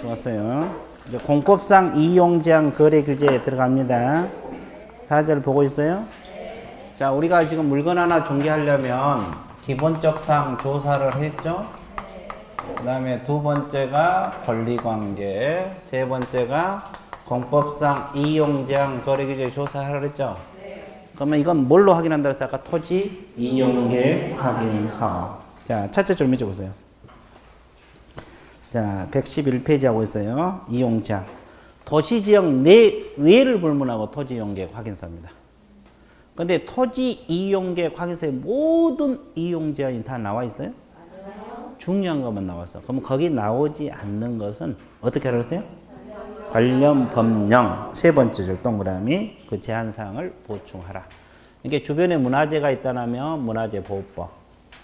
좋았어요. 이제 공법상 이용제한 거래 규제에 들어갑니다. 4절 보고 있어요? 자, 우리가 지금 물건 하나 중개하려면 기본적상 조사를 했죠? 그 다음에 두 번째가 권리관계, 세 번째가 공법상 이용제한 거래 규제 조사하라 그랬죠? 그러면 이건 뭘로 확인한다 그랬어요? 아까 토지 이용계획 확인서. 자, 첫째 줄 맺어보세요. 자, 111페이지 하고 있어요. 이용자. 도시지역 내외를 불문하고 토지 이용계획 확인서입니다. 근데 토지 이용계획 확인서에 모든 이용 제한이 다 나와 있어요? 중요한 것만 나왔어. 그럼 거기 나오지 않는 것은 어떻게 하라고 했어요? 관련 법령 세 번째 줄 동그라미 그 제한사항을 보충하라. 이게 주변에 문화재가 있다면 문화재 보호법.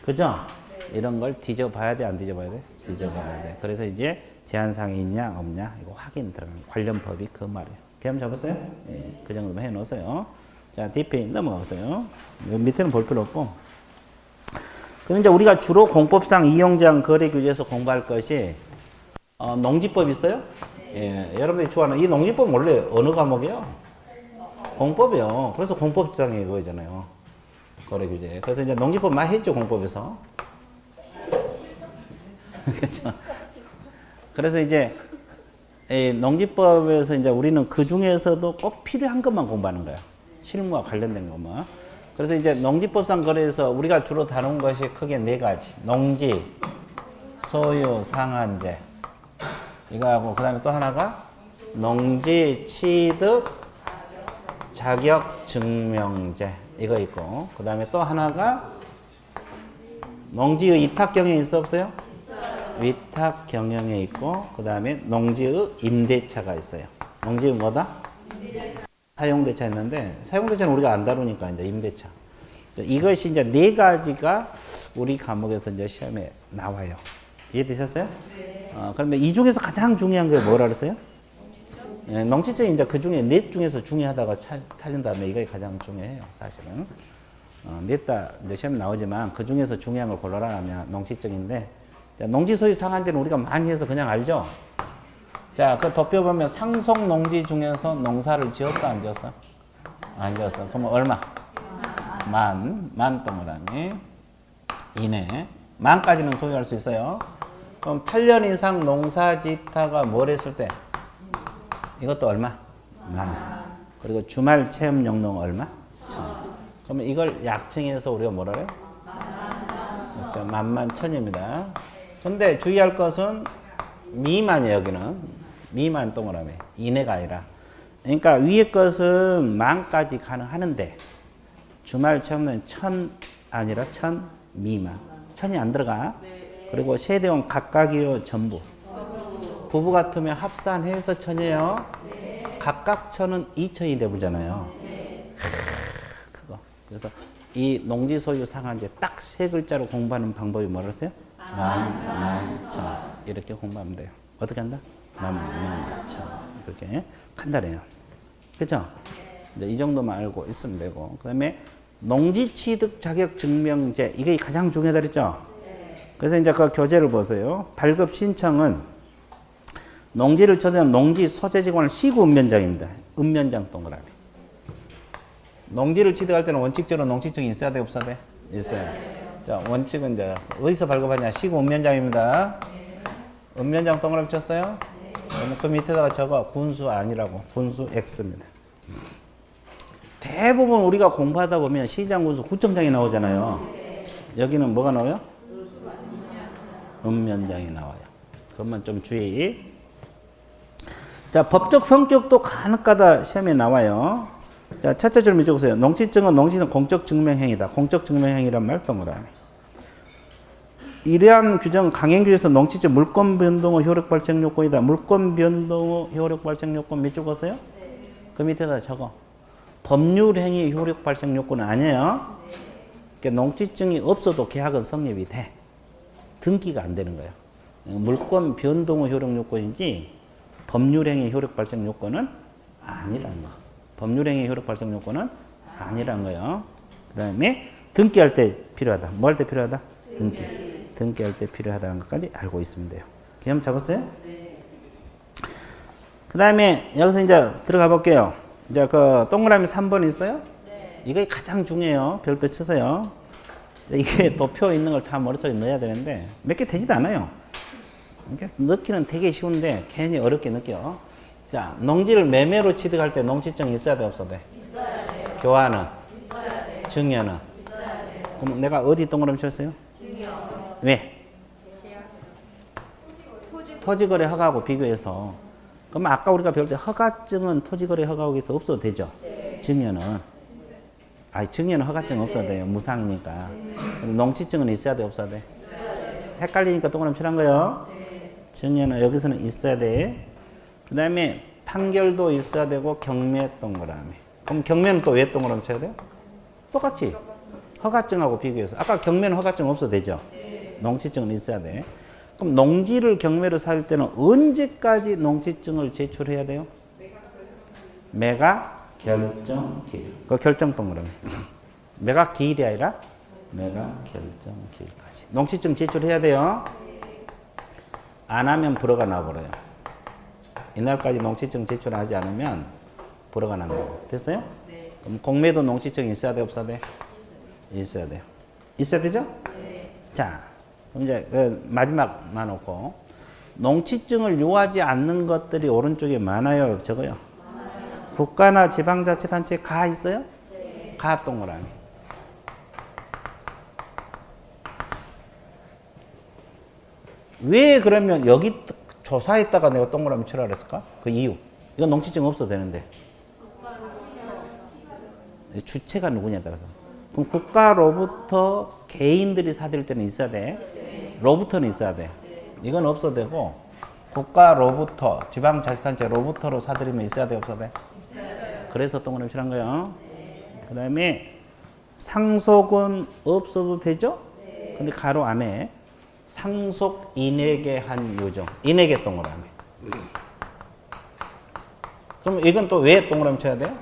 그죠? 이런 걸 뒤져봐야 돼, 안 뒤져봐야 돼? 뒤져봐야 돼. 그래서 이제 제한사항이 있냐, 없냐, 이거 확인 들어가는 관련 법이 그 말이에요. 개념 잡았어요? 예, 그 정도만 해 놓으세요. 자, 뒷페이지 넘어가세요. 밑에는 볼 필요 없고. 그럼 이제 우리가 주로 공법상 이용제한 거래 규제에서 공부할 것이, 농지법 있어요? 예, 여러분들이 좋아하는 이 농지법 원래 어느 과목이에요? 공법이요. 그래서 공법상이 그거잖아요. 거래 규제. 그래서 이제 농지법 많이 했죠, 공법에서. 그렇죠. 그래서 이제 이 농지법에서 이제 우리는 그 중에서도 꼭 필요한 것만 공부하는 거예요. 실무와 관련된 것만. 그래서 이제 농지법상 거래에서 우리가 주로 다룬 것이 크게 네 가지. 농지, 소유, 상한제. 이거하고 그 다음에 또 하나가 농지, 취득, 자격 증명제. 이거 있고 그 다음에 또 하나가 농지의 이탁 경영이 있어 없어요? 위탁 경영에 있고 그 다음에 농지의 임대차가 있어요. 농지의 뭐다? 사용대차 있는데 사용대차는 우리가 안 다루니까 이제 임대차. 이것이 이제 네 가지가 우리 과목에서 이제 시험에 나와요. 이해되셨어요? 네. 그런데 이 중에서 가장 중요한 게 뭐라 그랬어요? 예, 농지증이 이제 그 중에 넷 중에서 중요하다가 찾은 다음에 이게 가장 중요해요, 사실은. 넷 다 시험에 나오지만 그 중에서 중요한 걸 골라라 하면 농지증인데, 농지 소유 상한제는 우리가 많이 해서 그냥 알죠? 자, 그 도표 보면 상속 농지 중에서 농사를 지었어, 안 지었어? 안 지었어. 그러면 얼마? 만 동그라미 이내. 만까지는 소유할 수 있어요. 그럼 8년 이상 농사 짓다가 뭘 했을 때? 이것도 얼마? 만. 그리고 주말 체험 용농 얼마? 1,000. 그러면 이걸 약칭해서 우리가 뭐라 그래요? 그렇죠. 만천입니다. 근데 주의할 것은 미만이에요, 여기는. 미만 동그라미. 이내가 아니라. 그러니까 위에 것은 만까지 가능하는데 주말 체험은 1,000 아니라 1,000 미만. 1,000이 안 들어가. 그리고 세대원 각각이요, 전부. 부부 같으면 합산해서 1,000이에요. 각각 1,000은 2,000이 되보잖아요. 그거. 그래서 이 농지 소유 상한제 딱 세 글자로 공부하는 방법이 뭐라 했어요? 만천. 이렇게 공부하면 돼요. 어떻게 한다? 만천. 이렇게 간단해요. 그죠? 이제 이 정도만 알고 있으면 되고. 그 다음에 농지 취득 자격 증명제. 이게 가장 중요하다 그랬죠? 그래서 이제 그 교재를 보세요. 발급 신청은 농지를 처리한 농지 소재지관을 시구 읍면장입니다. 읍면장 동그라미. 농지를 취득할 때는 원칙적으로 농지증이 있어야 돼, 없어야 돼? 있어요. 자, 원칙은 이제 어디서 발급하냐? 시구 읍면장입니다. 읍면장 동그라미 쳤어요? 그러면 그 밑에다가 적어. 군수 아니라고. 군수 X입니다. 대부분 우리가 공부하다 보면 시장 군수 구청장이 나오잖아요. 여기는 뭐가 나와요? 읍면장이 나와요. 그것만 좀 주의. 자, 법적 성격도 간혹가다 시험에 나와요. 자, 첫째 줄 적으세요. 농지증은 농지는 공적 증명행위다. 공적 증명행위란 말 동그라미. 이러한 규정은 강행규에서 농지증 물권 변동 후 효력 발생 요건이다. 물권 변동 후 효력 발생 요건 몇 줄 봤어요? 그 밑에다 적어. 법률행위 효력 발생 요건은 아니에요. 그러니까 농지증이 없어도 계약은 성립이 돼. 등기가 안 되는 거예요. 물권 변동 후 효력 요건이지 법률행위 효력 발생 요건은 아니라는 거. 법률행위 효력 발생 요건은 아니라는 거예요. 그 다음에 등기할 때 필요하다. 뭐 할 때 필요하다? 등기할 때 필요하다는 것까지 알고 있으면 돼요. 개념 잡았어요? 네. 그 다음에 여기서 이제 들어가 볼게요. 이제 그 동그라미 3번 있어요? 네. 이게 가장 중요해요. 별표 치세요. 이게 도표 있는 걸 다 머릿속에 넣어야 되는데 몇 개 되지도 않아요. 이게 넣기는 되게 쉬운데 괜히 어렵게 느껴. 자, 농지를 매매로 취득할 때 농지증이 있어야 돼, 없어야 돼? 있어야 돼요. 교환은? 있어야 돼요. 증여는? 있어야 돼요. 그럼 내가 어디 동그라미 쳤어요? 증여. 왜? 토지거래 허가하고 비교해서. 그럼 아까 우리가 배울 때 허가증은 토지거래 허가하고에서 없어도 되죠? 네. 증여는? 아니, 증여는 허가증 없어도 돼요. 무상이니까. 그럼 농지증은 있어야 돼, 없어야 돼? 있어야 돼요. 헷갈리니까 동그라미 칠한 거예요. 네. 증여는 여기서는 있어야 돼. 그 다음에 판결도 있어야 되고 경매 동그라미. 그럼 경매는 또 왜 동그라미 쳐야 돼요? 똑같이. 허가증하고 비교해서. 아까 경매는 허가증 없어도 되죠? 네. 농지증은 있어야 돼. 그럼 농지를 경매로 살 때는 언제까지 농지증을 제출해야 돼요? 매각 결정기일. 그 결정 동그라미. 매각 기일이 아니라 매각 결정기일까지. 농지증 제출해야 돼요. 안 하면 불허가 나버려요. 이날까지 농지증 제출하지 않으면 불허가 난다고. 됐어요? 네. 그럼 공매도 농지증이 있어야 돼, 없어야 돼? 있어야 돼요. 있어야 되죠? 네. 자, 그럼 이제 그 마지막만 놓고 농지증을 요하지 않는 것들이 오른쪽에 많아요, 적어요? 많아요. 국가나 지방자치단체 가 있어요? 네. 가 동그라미. 왜 그러면 여기 조사했다가 내가 동그라미 치라 그랬을까? 그 이유. 이건 농지증 없어도 되는데. 주체가 누구냐에 따라서. 그럼 국가로부터 개인들이 사들 때는 있어야 돼. 로부터는 있어야 돼. 이건 없어도 되고, 국가로부터, 지방자치단체로부터로 사들이면 있어야 돼, 없어도 돼? 그래서 동그라미 칠한 거예요. 그 다음에 상속은 없어도 되죠? 근데 가로 안에 상속 인에게 한 요정. 인에게 동그라미. 그럼 이건 또 왜 동그라미 쳐야 돼요?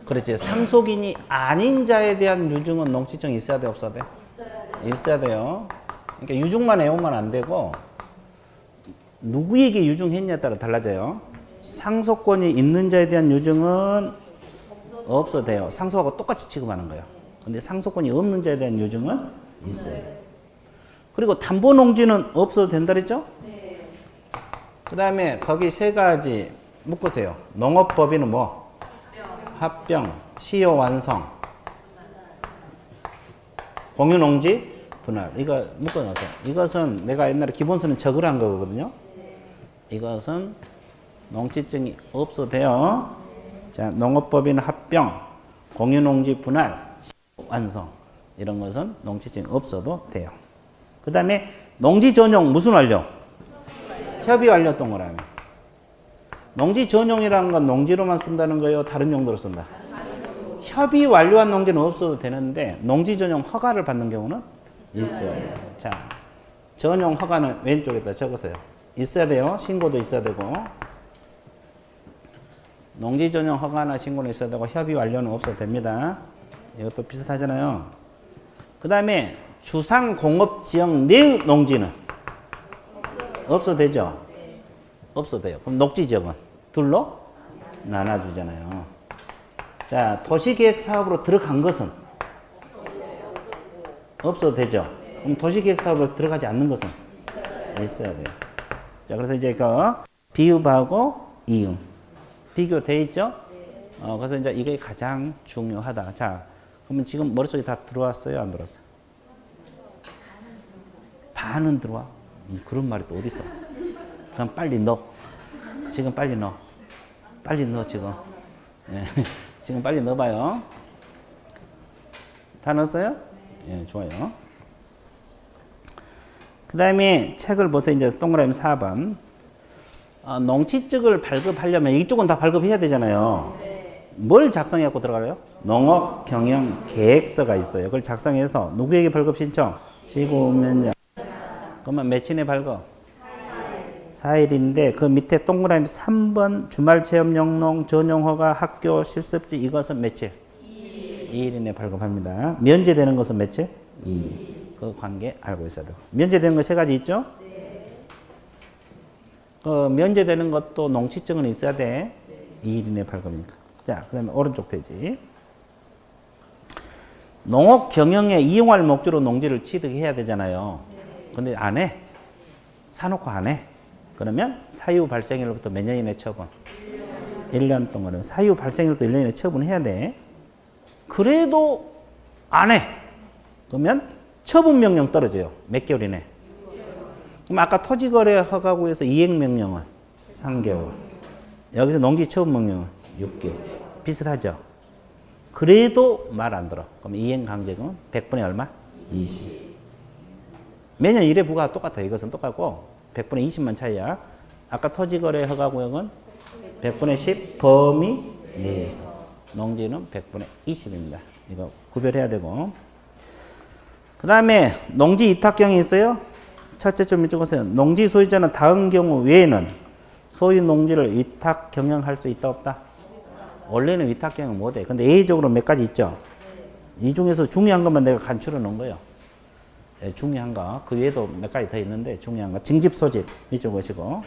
그렇지. 상속인이 아닌 자에 대한 유증은 농지증이 있어야 돼, 없어야 돼? 있어야 돼요. 그러니까 유증만 외우면 안 되고 누구에게 유증했냐에 따라 달라져요. 상속권이 있는 자에 대한 유증은 없어도 돼요. 상속하고 똑같이 취급하는 거예요. 근데 상속권이 없는 자에 대한 유증은 있어요. 그리고 담보농지는 없어도 된다 그랬죠? 네. 그 다음에 거기 세 가지 묶으세요. 농업법인은 뭐? 합병, 시효 완성, 공유농지, 분할. 이거 묶어놓으세요. 이것은 내가 옛날에 기본서는 적으란 거거든요. 이것은 농지증이 없어도 돼요. 자, 농업법인 합병, 공유농지 분할, 시효 완성. 이런 것은 농지증이 없어도 돼요. 그 다음에 농지 전용 무슨 완료? 협의 완료 동그라미. 농지 전용이라는 건 농지로만 쓴다는 거예요? 다른 용도로 쓴다? 협의 완료한 농지는 없어도 되는데 농지 전용 허가를 받는 경우는 있어요. 자, 전용 허가는 왼쪽에다 적으세요. 있어야 돼요. 신고도 있어야 되고. 농지 전용 허가나 신고는 있어야 되고 협의 완료는 없어도 됩니다. 이것도 비슷하잖아요. 그 다음에 주상공업지역 내의 농지는 없어도 되죠? 없어도 돼요. 그럼 녹지지역은 둘로 나눠주잖아요. 자, 도시계획사업으로 들어간 것은 없어도 되죠? 그럼 도시계획사업으로 들어가지 않는 것은 있어야 돼요. 자, 그래서 이제 그 비읍하고 이음 비교돼 있죠? 그래서 이제 이게 가장 중요하다. 자, 그러면 지금 머릿속에 다 들어왔어요? 안 들어왔어요? 반은 들어와? 그런 말이 또 어디 있어? 그럼 빨리 넣어. 지금 빨리 넣어. 빨리 넣어, 지금. 네. 지금 빨리 넣어봐요. 다 넣었어요? 예, 좋아요. 그 다음에 책을 보세요. 이제 동그라미 4번. 농지증을 발급하려면 이쪽은 다 발급해야 되잖아요. 뭘 작성해갖고 들어가요? 농업경영계획서가 있어요. 그걸 작성해서 누구에게 발급 신청? 시군면장. 그러면 며칠에 발급? 4일인데 그 밑에 동그라미 3번 주말체험 영농 전용허가 학교 실습지 이것은 며칠? 2일 이내 발급합니다. 면제되는 것은 며칠? 2일. 그 관계 알고 있어야 돼요. 면제되는 거 세 가지 있죠? 네. 면제되는 것도 농취증은 있어야 돼. 2일 이내 발급이니까. 자, 그 다음에 오른쪽 페이지. 농업 경영에 이용할 목적으로 농지를 취득해야 되잖아요. 근데 안 해. 사놓고 안 해. 그러면 사유 발생일로부터 몇 년 이내 처분? 1년 동안. 사유 발생일부터 1년 이내 처분해야 돼. 그래도 안 해. 그러면 처분 명령 떨어져요. 몇 개월 이내? 그럼 아까 토지거래 허가구에서 이행명령은 3개월. 여기서 농지 처분 명령은 6개월. 비슷하죠? 그래도 말 안 들어. 그럼 이행강제금은 100분의 얼마? 20. 매년 1회 부과가 똑같아요. 이것은 똑같고 100분의 20만 차이야. 아까 토지거래 허가구역은 100분의 10 범위 내에서. 농지는 100분의 20입니다. 이거 구별해야 되고. 그 다음에 농지 위탁경이 있어요. 첫째 좀 이쪽으세요. 농지 소유자는 다음 경우 외에는 소유 농지를 위탁 경영할 수 있다 없다? 원래는 위탁 경영 못해. 근데 예외적으로 몇 가지 있죠. 이 중에서 중요한 것만 내가 간추려 놓은 거예요. 네, 중요한 거. 그 외에도 몇 가지 더 있는데 중요한 거. 징집 소집 이쪽 보시고.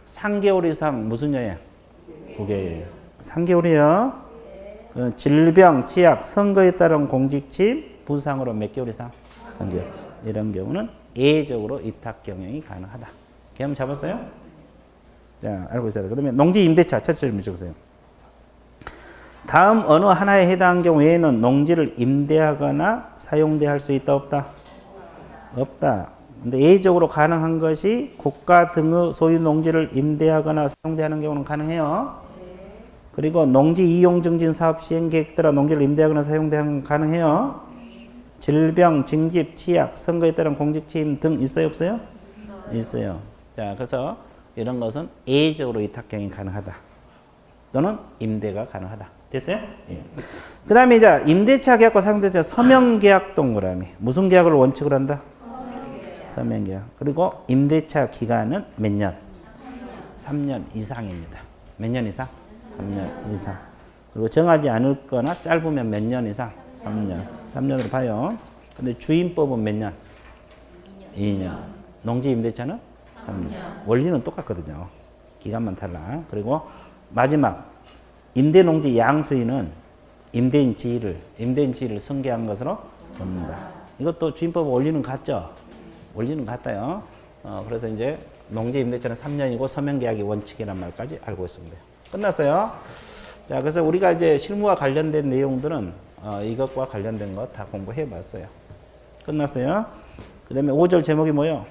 3개월 이상 무슨 여행? 9개월. 3개월이요. 그 질병, 치약, 선거에 따른 공직침, 부상으로 몇 개월 이상? 3개월. 이런 경우는 예외적으로 위탁 경영이 가능하다. 개념 잡았어요? 자, 알고 있어야 돼. 그 다음에 농지 임대차 첫째 좀 적으세요. 다음 어느 하나에 해당하는 경우 외에는 농지를 임대하거나 사용대할 수 있다 없다? 없다. 근데 예외적으로 가능한 것이 국가 등의 소유 농지를 임대하거나 사용대하는 경우는 가능해요. 그리고 농지 이용 증진 사업 시행 계획 따라 농지를 임대하거나 사용대하는 건 가능해요. 질병, 징집, 치약, 선거에 따른 공직취임 등 있어요 없어요? 있어요. 자, 그래서 이런 것은 예외적으로 위탁경이 가능하다. 또는 임대가 가능하다. 됐어요? 예. 그 다음에 이제 임대차 계약과 상대차 서명계약 동그라미. 무슨 계약을 원칙으로 한다? 서명계약. 그리고 임대차 기간은 몇 년? 3년 이상입니다. 몇 년 이상? 3년 이상. 그리고 정하지 않을 거나 짧으면 몇 년 이상? 3년. 3년으로 봐요. 근데 주임법은 몇 년? 2년. 농지 임대차는 3년. 원리는 똑같거든요. 기간만 달라. 그리고 마지막 임대농지 양수인은 임대인 지위를 승계한 것으로 봅니다. 이것도 주임법 원리는 같죠? 원리는 같아요. 그래서 이제 농지 임대차는 3년이고 서명계약이 원칙이란 말까지 알고 있습니다. 끝났어요. 자, 그래서 우리가 이제 실무와 관련된 내용들은 이것과 관련된 거 다 공부해 봤어요. 끝났어요. 그 다음에 5절 제목이 뭐예요?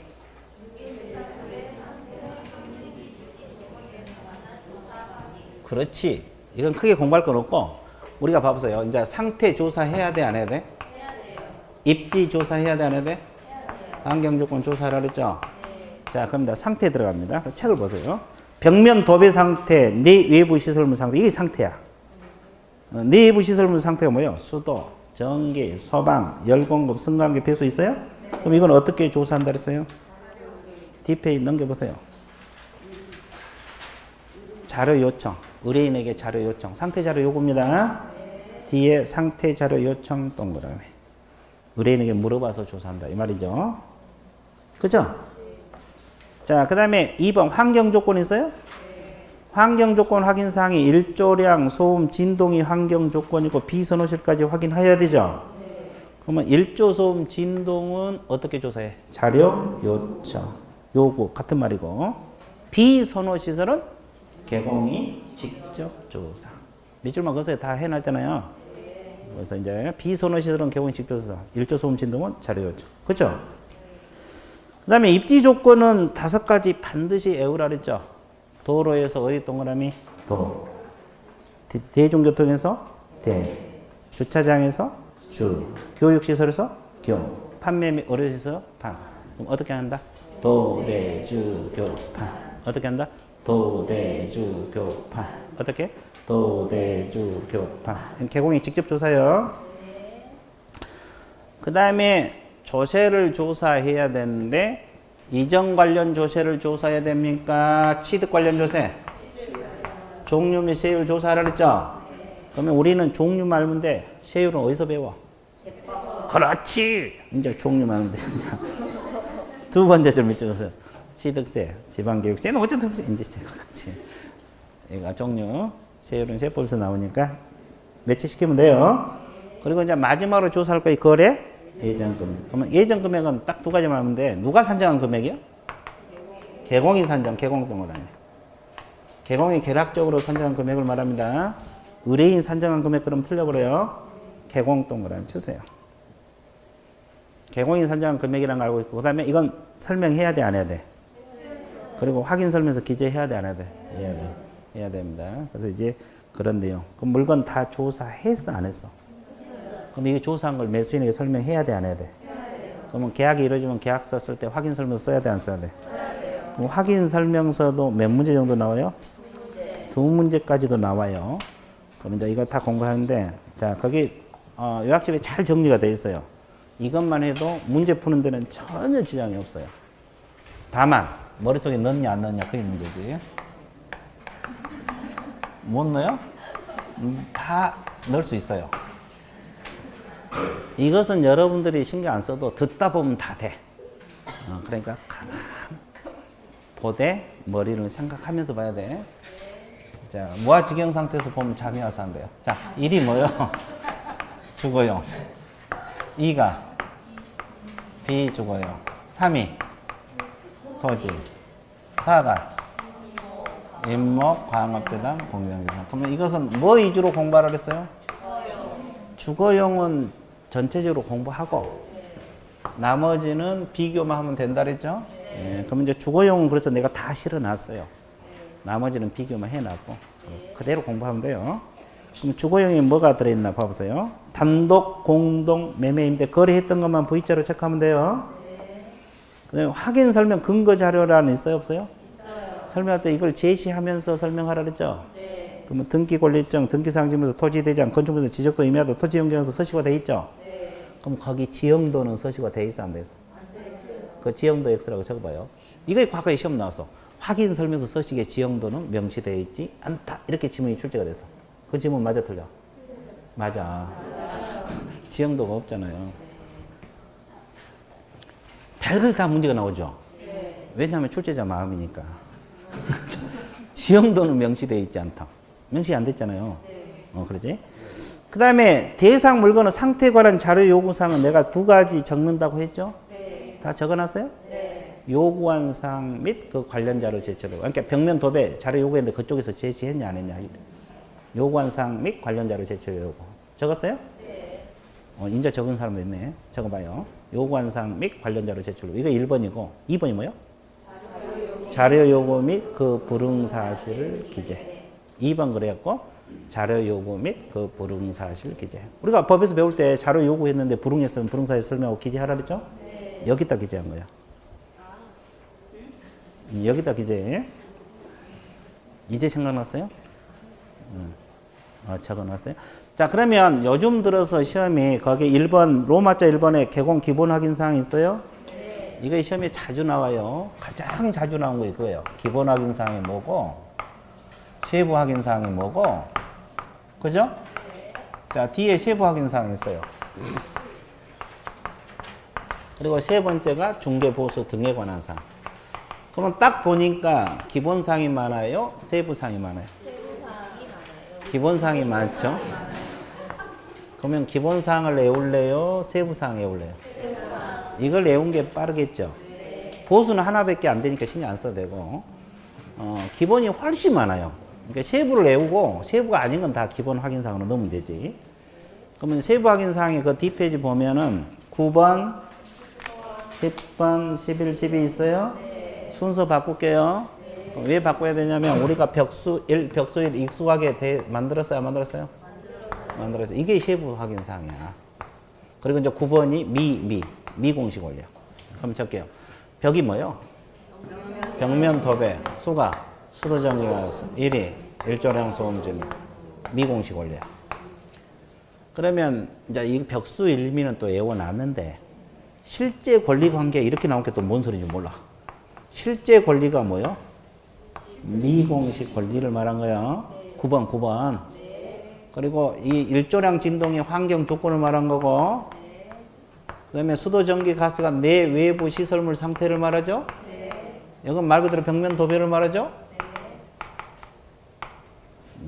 그렇지. 이건 크게 공부할 건 없고 우리가 봐보세요. 이제 상태 조사해야 돼, 안 해야 돼? 해야 돼요. 입지 조사해야 돼, 안 해야 돼? 환경조건 조사를 했죠? 네. 자, 그럼 상태 들어갑니다. 책을 보세요. 벽면 도배 상태, 내외부 시설물 상태. 이게 상태야. 내외부 시설물 상태가 뭐예요? 수도, 전기, 소방, 열공급, 승강기, 배수 있어요? 그럼 이건 어떻게 조사한다 그랬어요? 뒷페이지 넘겨보세요. 자료 요청. 의뢰인에게 자료 요청. 상태 자료 요구입니다. 뒤에 상태 자료 요청 동그라미. 의뢰인에게 물어봐서 조사한다. 이 말이죠. 그죠? 자, 그 다음에 2번 환경 조건 있어요? 환경 조건 확인 사항이 일조량, 소음, 진동이 환경 조건이고 비선호실까지 확인해야 되죠? 그러면 일조, 소음, 진동은 어떻게 조사해? 자료 요청. 요구 같은 말이고 비선호시설은 개공이 직접 조사. 밑줄만 그어서 다 해놨잖아요. 그래서 이제 비선호시설은 개공이 직접 조사. 일조, 소음, 진동은 자료 요청. 그렇죠? 그 다음에 입지 조건은 5가지 반드시 외우라 그랬죠. 도로에서 어디 동그라미? 도. 대중교통에서 대. 주차장에서 주. 교육시설에서 교. 판매 및 의료시설 판. 그럼 어떻게 한다? 도, 대, 주, 교, 판. 어떻게 한다? 도, 대, 주, 교, 판. 어떻게? 도, 대, 주, 교, 판. 개공이 직접 조사요. 그 다음에 조세를 조사해야 되는데 이전 관련 조세를 조사해야 됩니까? 취득 관련 조세? 종류 및 세율 조사하라 그랬죠? 그러면 우리는 종류 말면 돼. 세율은 어디서 배워? 그렇지! 이제 종류 말면 돼. 두 번째 좀 읽어보세요. 취득세, 지방교육세는 어쨌든 인지세와 같이. 얘가 종류, 세율은 세법에서 나오니까 매치시키면 돼요. 그리고 이제 마지막으로 조사할 거이 거래, 예전 금액. 그러면 예전 금액은 딱 두 가지만 하면 돼. 누가 산정한 금액이요? 개공이 산정, 개공동을 하네. 개공이 계략적으로 산정한 금액을 말합니다. 의뢰인 산정한 금액 그럼 틀려버려요. 개공동그라미 치세요. 개공인 산정한 금액이라는 걸 알고 있고, 그 다음에 이건 설명해야 돼, 안 해야 돼? 그리고 확인 설명서 기재해야 돼, 안 해야 돼? 해야 돼. 해야 됩니다. 그래서 이제 그런 내용. 그럼 물건 다 조사했어, 안 했어? 그럼 이게 조사한 걸 매수인에게 설명해야 돼, 안 해야 돼? 그러면 계약이 이루어지면 계약서 쓸 때 확인 설명서 써야 돼, 안 써야 돼? 그럼 확인 설명서도 몇 문제 정도 나와요? 두 문제까지도 나와요. 그럼 이제 이거 다 공부하는데, 자, 거기, 요약집에 잘 정리가 되어 있어요. 이것만 해도 문제 푸는 데는 전혀 지장이 없어요. 다만, 머릿속에 넣냐, 안 넣냐, 그게 문제지. 못 넣어요? 다 넣을 수 있어요. 이것은 여러분들이 신경 안 써도 듣다 보면 다 돼. 그러니까, 가만 보되, 머리를 생각하면서 봐야 돼. 자, 무아지경 상태에서 보면 잠이 와서 한 거예요. 자, 1이 뭐요? 주거용. 2가 비주거용. 3이 토지. 4가 임목, 광업재단, 공유경제상. 그러면 이것은 뭐 위주로 공부하라 그랬어요? 주거용은 전체적으로 공부하고 나머지는 비교만 하면 된다 그랬죠? 예, 그럼 이제 주거용은 그래서 내가 다 실어놨어요. 나머지는 비교만 해놨고 그대로 공부하면 돼요. 그럼 주거용에 뭐가 들어있나 봐보세요. 단독, 공동, 매매, 임대, 거래했던 것만 V자로 체크하면 돼요. 그다음에 확인 설명 근거 자료란은 있어요, 없어요? 있어요. 설명할 때 이걸 제시하면서 설명하라 그랬죠? 네. 그러면 등기 권리증, 등기 상징물서, 토지 대장, 건축물서, 지적도 임야도, 토지 영경서 서식화 돼 있죠? 네. 그럼 거기 지형도는 서식화 돼 있어, 안 돼 있어? 안 돼 있어요. 그 지형도 X라고 적어봐요. 이거 과거에 시험 나왔어. 확인 설명서 서식의 지형도는 명시되어 있지 않다. 이렇게 지문이 출제가 돼서. 그 지문 맞아, 틀려? 맞아. 지형도가 없잖아요. 별걸 다 문제가 나오죠? 왜냐하면 출제자 마음이니까. 지형도는 명시되어 있지 않다. 명시 안 됐잖아요. 그러지? 그 다음에 대상 물건의 상태에 관한 자료 요구사항은 내가 두 가지 적는다고 했죠? 다 적어놨어요? 요구한 사항 및 그 관련 자료 제출을. 그러니까 벽면 도배 자료 요구했는데 그쪽에서 제시했냐 안 했냐. 요구한 사항 및 관련 자료 제출 요구. 적었어요? 인자 적은 사람도 있네. 적어봐요. 요구한 사항 및 관련 자료 제출. 이거 1번이고 2번이 뭐요? 자료 요구 및 그 불응 사실을 기재. 2번 그래갖고 자료 요구 및 그 불응 사실 기재. 우리가 법에서 배울 때 자료 요구했는데 불응했으면 불응 사실 설명하고 기재하라 그랬죠? 여기다 기재한 거야. 여기다 기재. 이제 생각났어요? 적어놨어요? 자, 그러면 요즘 들어서 시험이 거기 1번, 로마자 1번에 개공 기본 확인 사항이 있어요? 네. 이거 시험에 자주 나와요. 가장 자주 나온 거 이거예요. 기본 확인 사항이 뭐고, 세부 확인 사항이 뭐고, 그죠? 네. 자, 뒤에 세부 확인 사항이 있어요. 그리고 세 번째가 중개 보수 등에 관한 사항. 그러면 딱 보니까 기본 사항이 많아요? 세부 사항이 많아요? 기본 사항이 많죠? 그러면 기본 사항을 외울래요? 세부 사항 외울래요? 이걸 외운 게 빠르겠죠? 보수는 하나밖에 안 되니까 신경 안 써도 되고, 기본이 훨씬 많아요. 그러니까 세부를 외우고 세부가 아닌 건 다 기본 확인 사항으로 넣으면 되지. 그러면 세부 확인 사항의 그 뒷페이지 보면은 9번, 10번, 11, 12 있어요? 순서 바꿀게요. 왜 바꿔야 되냐면 우리가 벽수 1, 익숙하게 만들었어요? 안 만들었어요? 만들었어요. 이게 세부 확인 사항이야. 그리고 이제 9번이 미공식 원리야. 그럼 적게요. 벽이 뭐요? 벽면 도배, 수가, 수도전기가 1위, 일조량 소음진, 미공식 원리야. 그러면 이제 이 벽수 일미는 또 외워놨는데 실제 권리 관계 이렇게 나온 게 또 뭔 소리인지 몰라. 실제 권리가 뭐요? 미공식 권리를 말한 거야. 9번. 그리고 이 일조량 진동의 환경 조건을 말한 거고, 그 다음에 수도, 전기, 가스가 내 외부 시설물 상태를 말하죠? 이건 말 그대로 벽면 도배를 말하죠?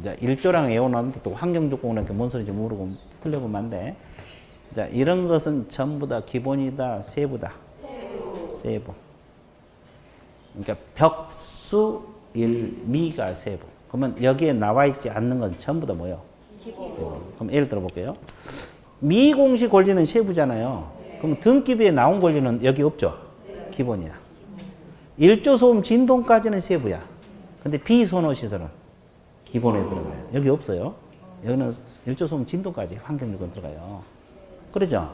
자, 1조랑 외워놨는데 또 환경조건이라는 게 뭔 소리인지 모르고 틀려보면 안 돼. 자, 이런 것은 전부 다 기본이다, 세부다? 세부. 그러니까 벽수, 일미가 세부. 그러면 여기에 나와 있지 않는 건 전부 다 뭐예요? 기본. 그럼 예를 들어 볼게요. 미공식 권리는 세부잖아요. 그럼 등기부에 나온 권리는 여기 없죠? 기본이야. 1조 소음 진동까지는 세부야. 근데 비선호시설은 기본에 들어가요. 여기 없어요. 여기는 1조 소음 진동까지 환경요건 들어가요. 그러죠?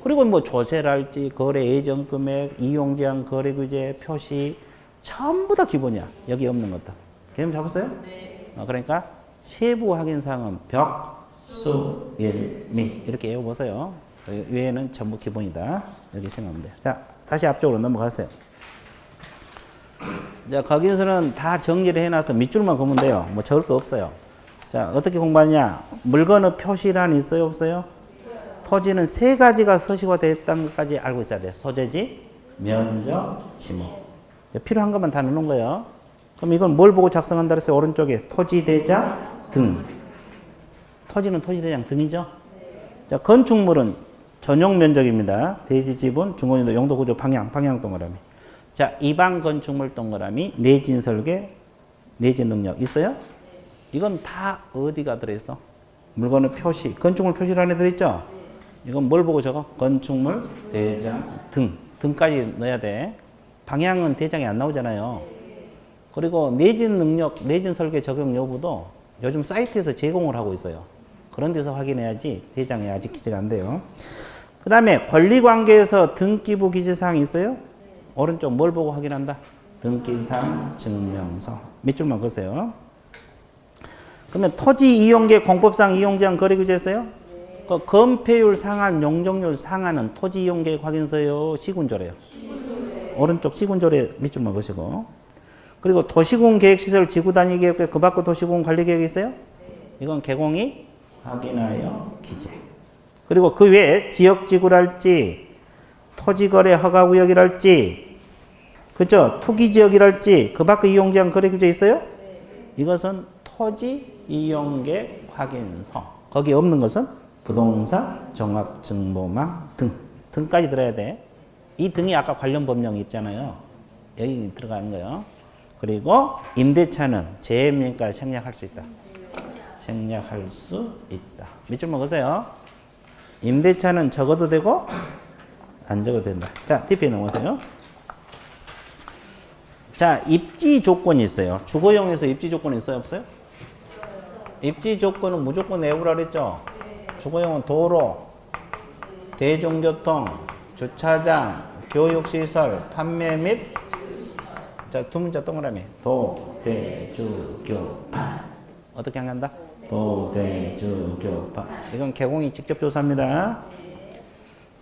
그리고 뭐 조세랄지 거래 예정 금액, 이용 제한 거래 규제, 표시 전부 다 기본이야. 여기 없는 것도. 개념 잡았어요? 그러니까 세부 확인 사항은 벽, 수, 일, 미 이렇게 외워보세요. 외에는 전부 기본이다. 여기 생각하면 돼요. 자, 다시 앞쪽으로 넘어가세요. 자, 거기서는 다 정리를 해놔서 밑줄만 그으면 돼요. 뭐 적을 거 없어요. 자, 어떻게 공부하냐? 물건의 표시란 있어요, 없어요? 토지는 세 가지가 서식화됐다는 것까지 알고 있어야 돼요. 소재지, 면적, 지목. 필요한 것만 다 넣는 거예요. 그럼 이건 뭘 보고 작성한다 그랬어요? 오른쪽에 토지대장 등. 토지는 토지대장 등이죠? 자, 건축물은 전용 면적입니다. 대지 지분, 중원인도, 용도 구조, 방향 동그라미. 자, 이방 건축물 동그라미, 내진 설계, 내진 능력 있어요? 이건 다 어디가 들어있어? 물건의 표시, 건축물 표시를 안에 들어있죠? 이건 뭘 보고 적어? 건축물, 대장, 등까지 넣어야 돼. 방향은 대장이 안 나오잖아요. 그리고 내진 능력, 내진 설계 적용 여부도 요즘 사이트에서 제공을 하고 있어요. 그런 데서 확인해야지 대장이 아직 기재가 안 돼요. 그 다음에 권리관계에서 등기부 기재사항이 있어요? 오른쪽 뭘 보고 확인한다? 등기상 증명서. 몇 줄만 그으세요. 그러면 토지 이용계 공법상 이용제한 거래 규제 있어요? 그 건폐율 상한, 용적률 상한은 토지 이용계획 확인서요? 시군조래요? 오른쪽 시군조래 몇 줄만 그으시고. 그리고 도시군 계획시설 지구단위 계획 그 밖에 도시군 관리 계획이 있어요? 이건 개공이 확인하여 기재. 그리고 그 외에 지역지구랄지 토지거래 허가구역이랄지 그죠? 투기지역이랄지 그 밖에 이용제한 거래 규제 있어요? 이것은 토지 이용계획 확인서. 거기 없는 것은 부동산 종합정보망 등까지 들어야 돼. 이 등이 아까 관련 법령이 있잖아요. 여기 들어가는 거예요. 그리고 임대차는 재임민가에 생략할 수 있다. 생략할 수 있다. 밑줄 먹으세요. 임대차는 적어도 되고 안 적어도 된다. 자, TP에 넘어가세요. 자, 입지 조건이 있어요. 주거용에서 입지 조건이 있어요, 없어요? 입지 조건은 무조건 내부라 그랬죠? 주거용은 도로, 대중교통, 주차장, 교육시설, 판매 및 자, 두 문자 동그라미. 도, 대, 주, 교, 파. 어떻게 한다? 도, 대, 주, 교, 파. 이건 개공이 직접 조사합니다.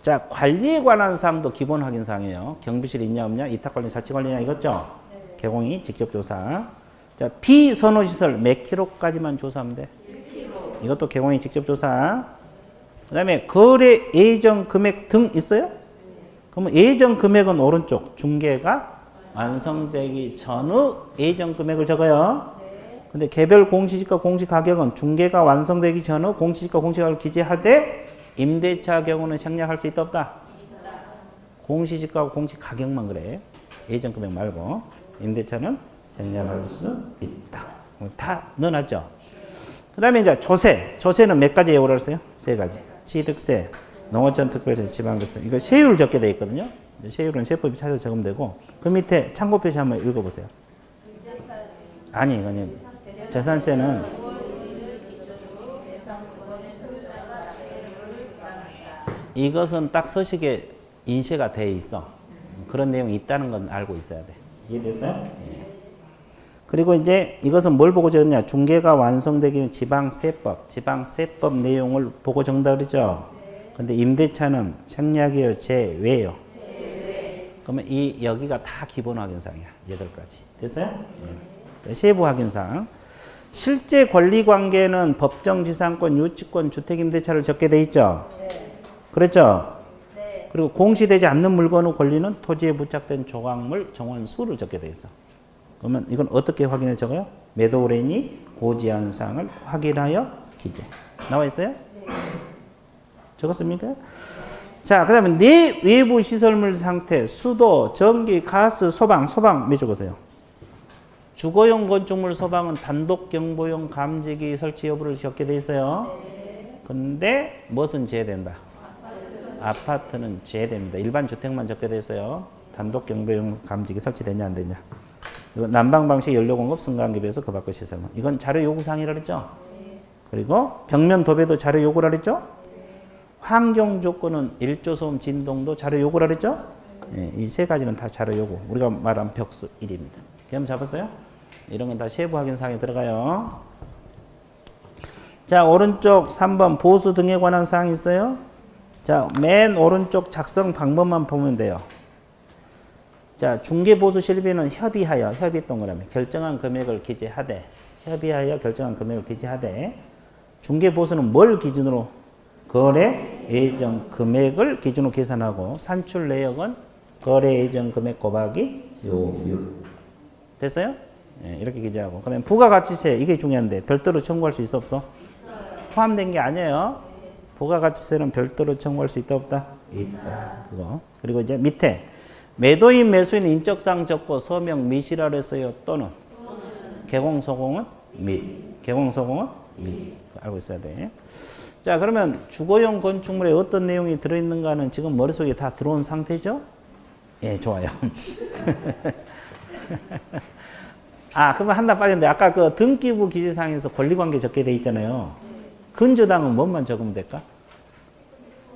자, 관리에 관한 사항도 기본 확인 사항이에요. 경비실이 있냐 없냐, 이탁관리, 자치관리냐 이거죠? 개공이 직접 조사. 자, 비선호시설 몇 킬로까지만 조사하면 돼? 1km. 이것도 개공이 직접 조사. 그 다음에 거래 예정 금액 등 있어요? 그러면 예정 금액은 오른쪽 중개가 완성되기 전의 예정 금액을 적어요. 근데 개별 공시지가 공시가격은 중개가 완성되기 전의 공시지가 공시가격을 기재하되 임대차 경우는 생략할 수 있다 없다? 공시지가 공시가격만 그래. 예정 금액 말고 임대차는 생략할 수 있다. 다 넣어놨죠. 그 다음에 이제 조세. 조세는 몇 가지 예우를 했어요? 세 가지. 취득세, 농어촌 특별세, 지방세. 이거 세율 적게 되어 있거든요. 세율은 세법이 찾아서 적으면 되고. 그 밑에 참고 표시 한번 읽어보세요. 아니, 이거는 재산세는 이것은 딱 서식에 인쇄가 돼 있어. 그런 내용이 있다는 건 알고 있어야 돼. 이해됐어요? 예. 그리고 이제 이것은 뭘 보고 적었냐? 중개가 완성되기는 지방세법 내용을 보고 적는다 그러죠? 근데 임대차는 생략이에요, 제외요? 그러면 여기가 다 기본 확인사항이야. 8가지. 됐어요? 예. 세부 확인사항. 실제 권리 관계는 법정 지상권, 유치권, 주택임대차를 적게 돼 있죠? 네. 그렇죠? 네. 그리고 공시되지 않는 물건의 권리는 토지에 부착된 조각물 정원 수를 적게 돼 있어. 그러면 이건 어떻게 확인해 적어요? 매도인이 고지한 사항을 확인하여 기재. 나와 있어요? 적었습니까? 자, 그 다음에 내 외부 시설물 상태, 수도, 전기, 가스, 소방 몇 적으세요? 주거용 건축물 소방은 단독 경보용 감지기 설치 여부를 적게 돼 있어요. 근데 무엇은 제외된다? 아파트는 제외됩니다. 일반 주택만 적게 돼 있어요. 단독 경보용 감지기 설치되냐 안 되냐. 이거 난방 방식 연료 공급 승강기 비해서 그 밖의 시설물. 이건 자료 요구 사항이라 그랬죠? 그리고 벽면 도배도 자료 요구라 그랬죠? 환경 조건은 일조 소음 진동도 자료 요구라 그랬죠? 예, 이 세 가지는 다 자료 요구. 우리가 말한 벽수 1입니다. 개념 잡았어요? 이런 건 다 세부 확인 사항에 들어가요. 자, 오른쪽 3번 보수 등에 관한 사항이 있어요. 자, 맨 오른쪽 작성 방법만 보면 돼요. 자, 중개보수 실비는 협의하여, 협의 동그라미, 결정한 금액을 기재하되, 협의하여 결정한 금액을 기재하되, 중개보수는 뭘 기준으로? 거래 예정 금액을 기준으로 계산하고, 산출 내역은 거래 예정 금액 곱하기 요율. 됐어요? 네, 이렇게 기재하고. 그 다음에 부가가치세, 이게 중요한데, 별도로 청구할 수 있어, 없어? 포함된 게 아니에요. 부가가치세는 별도로 청구할 수 있다, 없다? 있다. 그거. 그리고 이제 밑에, 매도인, 매수인 인적사항 적고 서명 및이라 그랬어요. 또는 개공소공은 및. 개공소공은 및. 알고 있어야 돼. 자, 그러면 주거용 건축물에 어떤 내용이 들어있는가는 지금 머릿속에 다 들어온 상태죠? 예, 좋아요. 아, 그러면 하나 빠졌는데 아까 그 등기부 기재사항에서 권리관계 적게 돼 있잖아요. 근저당은 뭐만 적으면 될까?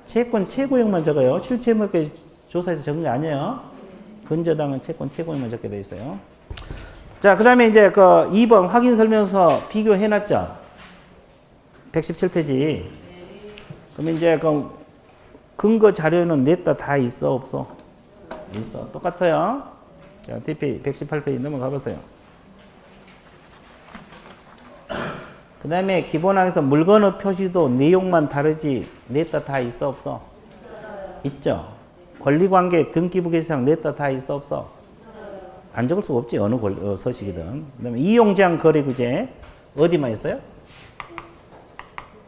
채권 최고액만 적어요. 실체 목에 조사에서 적은 게 아니에요. 근저당은 채권 최고액만 적게 돼 있어요. 자, 그 다음에 이제 그 2번 확인 설명서 비교해 놨죠? 117페이지. 그럼 이제 그 근거 자료는 냈다 다 있어, 없어? 있어. 똑같아요. 자, TP 118페이지 넘어가 보세요. 그 다음에 기본항에서 물건의 표시도 내용만 다르지 냈다 다 있어, 없어? 있죠. 권리관계 등기부 기재사항 냈다 다 있어, 없어? 안 적을 수가 없지, 어느 서식이든. 그 다음에 이용제한 거래규제 어디만 있어요?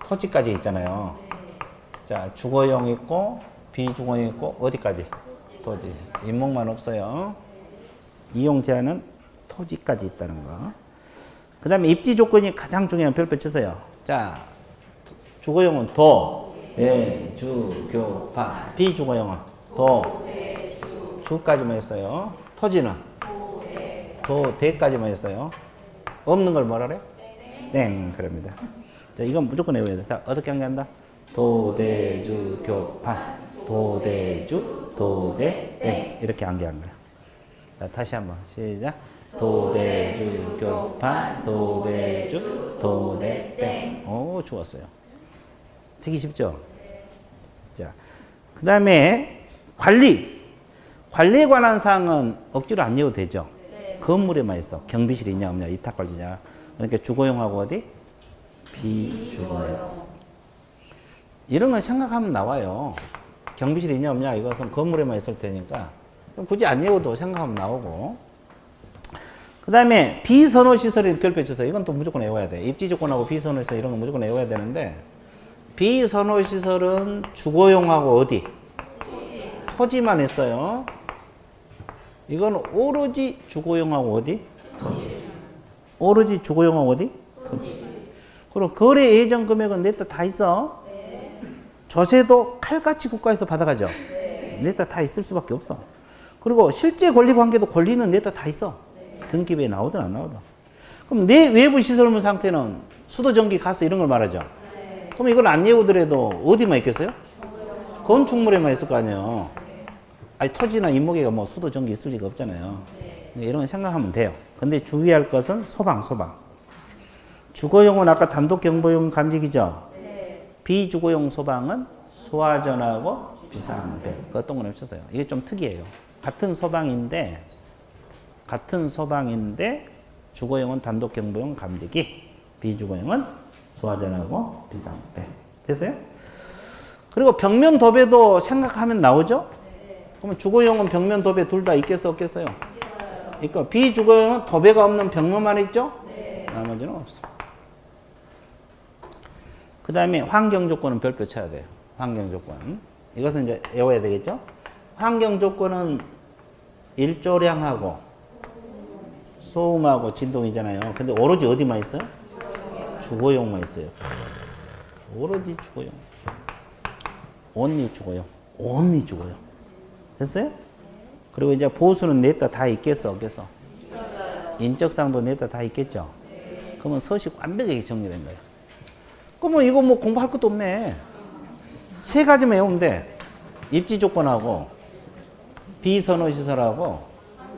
토지까지 있잖아요. 자, 주거용 있고 비주거용 있고 어디까지? 토지. 인목만 없어요. 이용 제한은 토지까지 있다는 거. 그 다음에 입지 조건이 가장 중요한 별표 치세요. 자, 주거용은 도, 대, 주, 교, 파. 비주거용은 도, 주까지만 있어요. 토지는 도, 대까지만 있어요. 없는 걸 뭐라 그래? 땡. 그럽니다. 자, 이건 무조건 외워야 돼. 자, 어떻게 한다? 도대주, 교파. 도대주, 도대, 땡. 이렇게 암기하는 거야. 자, 다시 한번 시작. 도대주, 교파. 도대주, 도대, 땡. 오, 좋았어요. 되게 쉽죠? 자, 그 다음에 관리에 관한 사항은 억지로 안 외워도 되죠? 건물에만 있어. 경비실이 있냐 없냐, 이탁관리냐. 그러니까 주거용하고 어디? 비주거용. 이런 건 생각하면 나와요. 경비실이 있냐 없냐 이것은 건물에만 있을 테니까 굳이 안 외워도 생각하면 나오고. 그 다음에 비선호시설이 별표 쳐서 이건 또 무조건 외워야 돼. 입지조건하고 비선호시설 이런 거 무조건 외워야 되는데, 비선호시설은 주거용하고 어디? 토지만 있어요. 이건 오로지 주거용하고 어디? 토지. 오로지 주거용하고 어디? 토지. 그리고 거래 예정 금액은 냈다 다 있어. 조세도 칼같이 국가에서 받아가죠. 냈다 다 있을 수밖에 없어. 그리고 실제 권리 관계도 권리는 냈다 다 있어. 등기부에 나오든 안 나오든. 그럼 내 외부 시설물 상태는 수도, 전기, 가스 이런 걸 말하죠. 그럼 이걸 안 외우더라도 어디만 있겠어요? 건축물에만 있을 거 아니에요. 아니, 토지나 인목에가 뭐 수도, 전기 있을 리가 없잖아요. 이런 거 생각하면 돼요. 근데 주의할 것은 소방. 주거용은 아까 단독 경보용 감지기죠? 비주거용 소방은 소화전하고 비상배. 그 동그라미 쳤어요. 이게 좀 특이해요. 같은 소방인데 주거용은 단독 경보용 감지기, 비주거용은 소화전하고 비상배. 됐어요? 그 그리고 벽면 도배도 생각하면 나오죠? 그러면 주거용은 벽면 도배 둘 다 있겠어 없겠어요? 그러니까 비주거용은 도배가 없는 벽면만 있죠? 나머지는 없어. 그 다음에 환경 조건은 별표 쳐야 돼요. 환경 조건. 이것은 이제 외워야 되겠죠? 환경 조건은 일조량하고 소음하고 진동이잖아요. 근데 오로지 어디만 있어요? 주거용만 있어요. 오로지 주거용. 온리 주거용. 온리 주거용. 됐어요? 그리고 이제 보수는 냈다 다 있겠어 없겠어? 인적상도 냈다 다 있겠죠? 그러면 서식 완벽하게 정리된 거예요. 그러면 이거 뭐 공부할 것도 없네. 세 가지만 외우면 돼. 입지 조건하고 비선호시설하고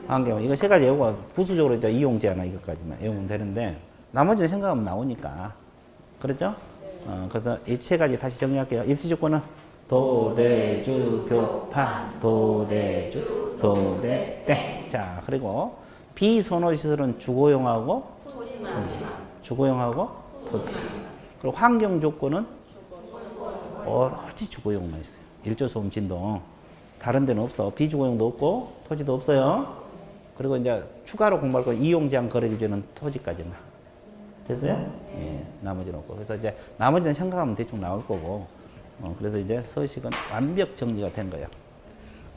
환경. 이거 세 가지 외우고 부수적으로 이제 이용 제한나 이것까지만 외우면 되는데 나머지는 생각하면 나오니까. 그렇죠? 그래서 이 세 가지 다시 정리할게요. 입지 조건은 도대주 교파 도대주 도대 땡. 자, 그리고 비선호시설은 주거용하고 토지. 주거용하고 토지. 그리고 환경 조건은 오로지 주거용만 있어요. 일조소음 진동. 다른 데는 없어. 비주거용도 없고 토지도 없어요. 그리고 이제 추가로 공부할 건 이용 제한 거래 규제는 토지까지만. 됐어요? 예, 나머지는 없고. 그래서 이제 나머지는 생각하면 대충 나올 거고. 그래서 이제 서식은 완벽 정리가 된 거예요.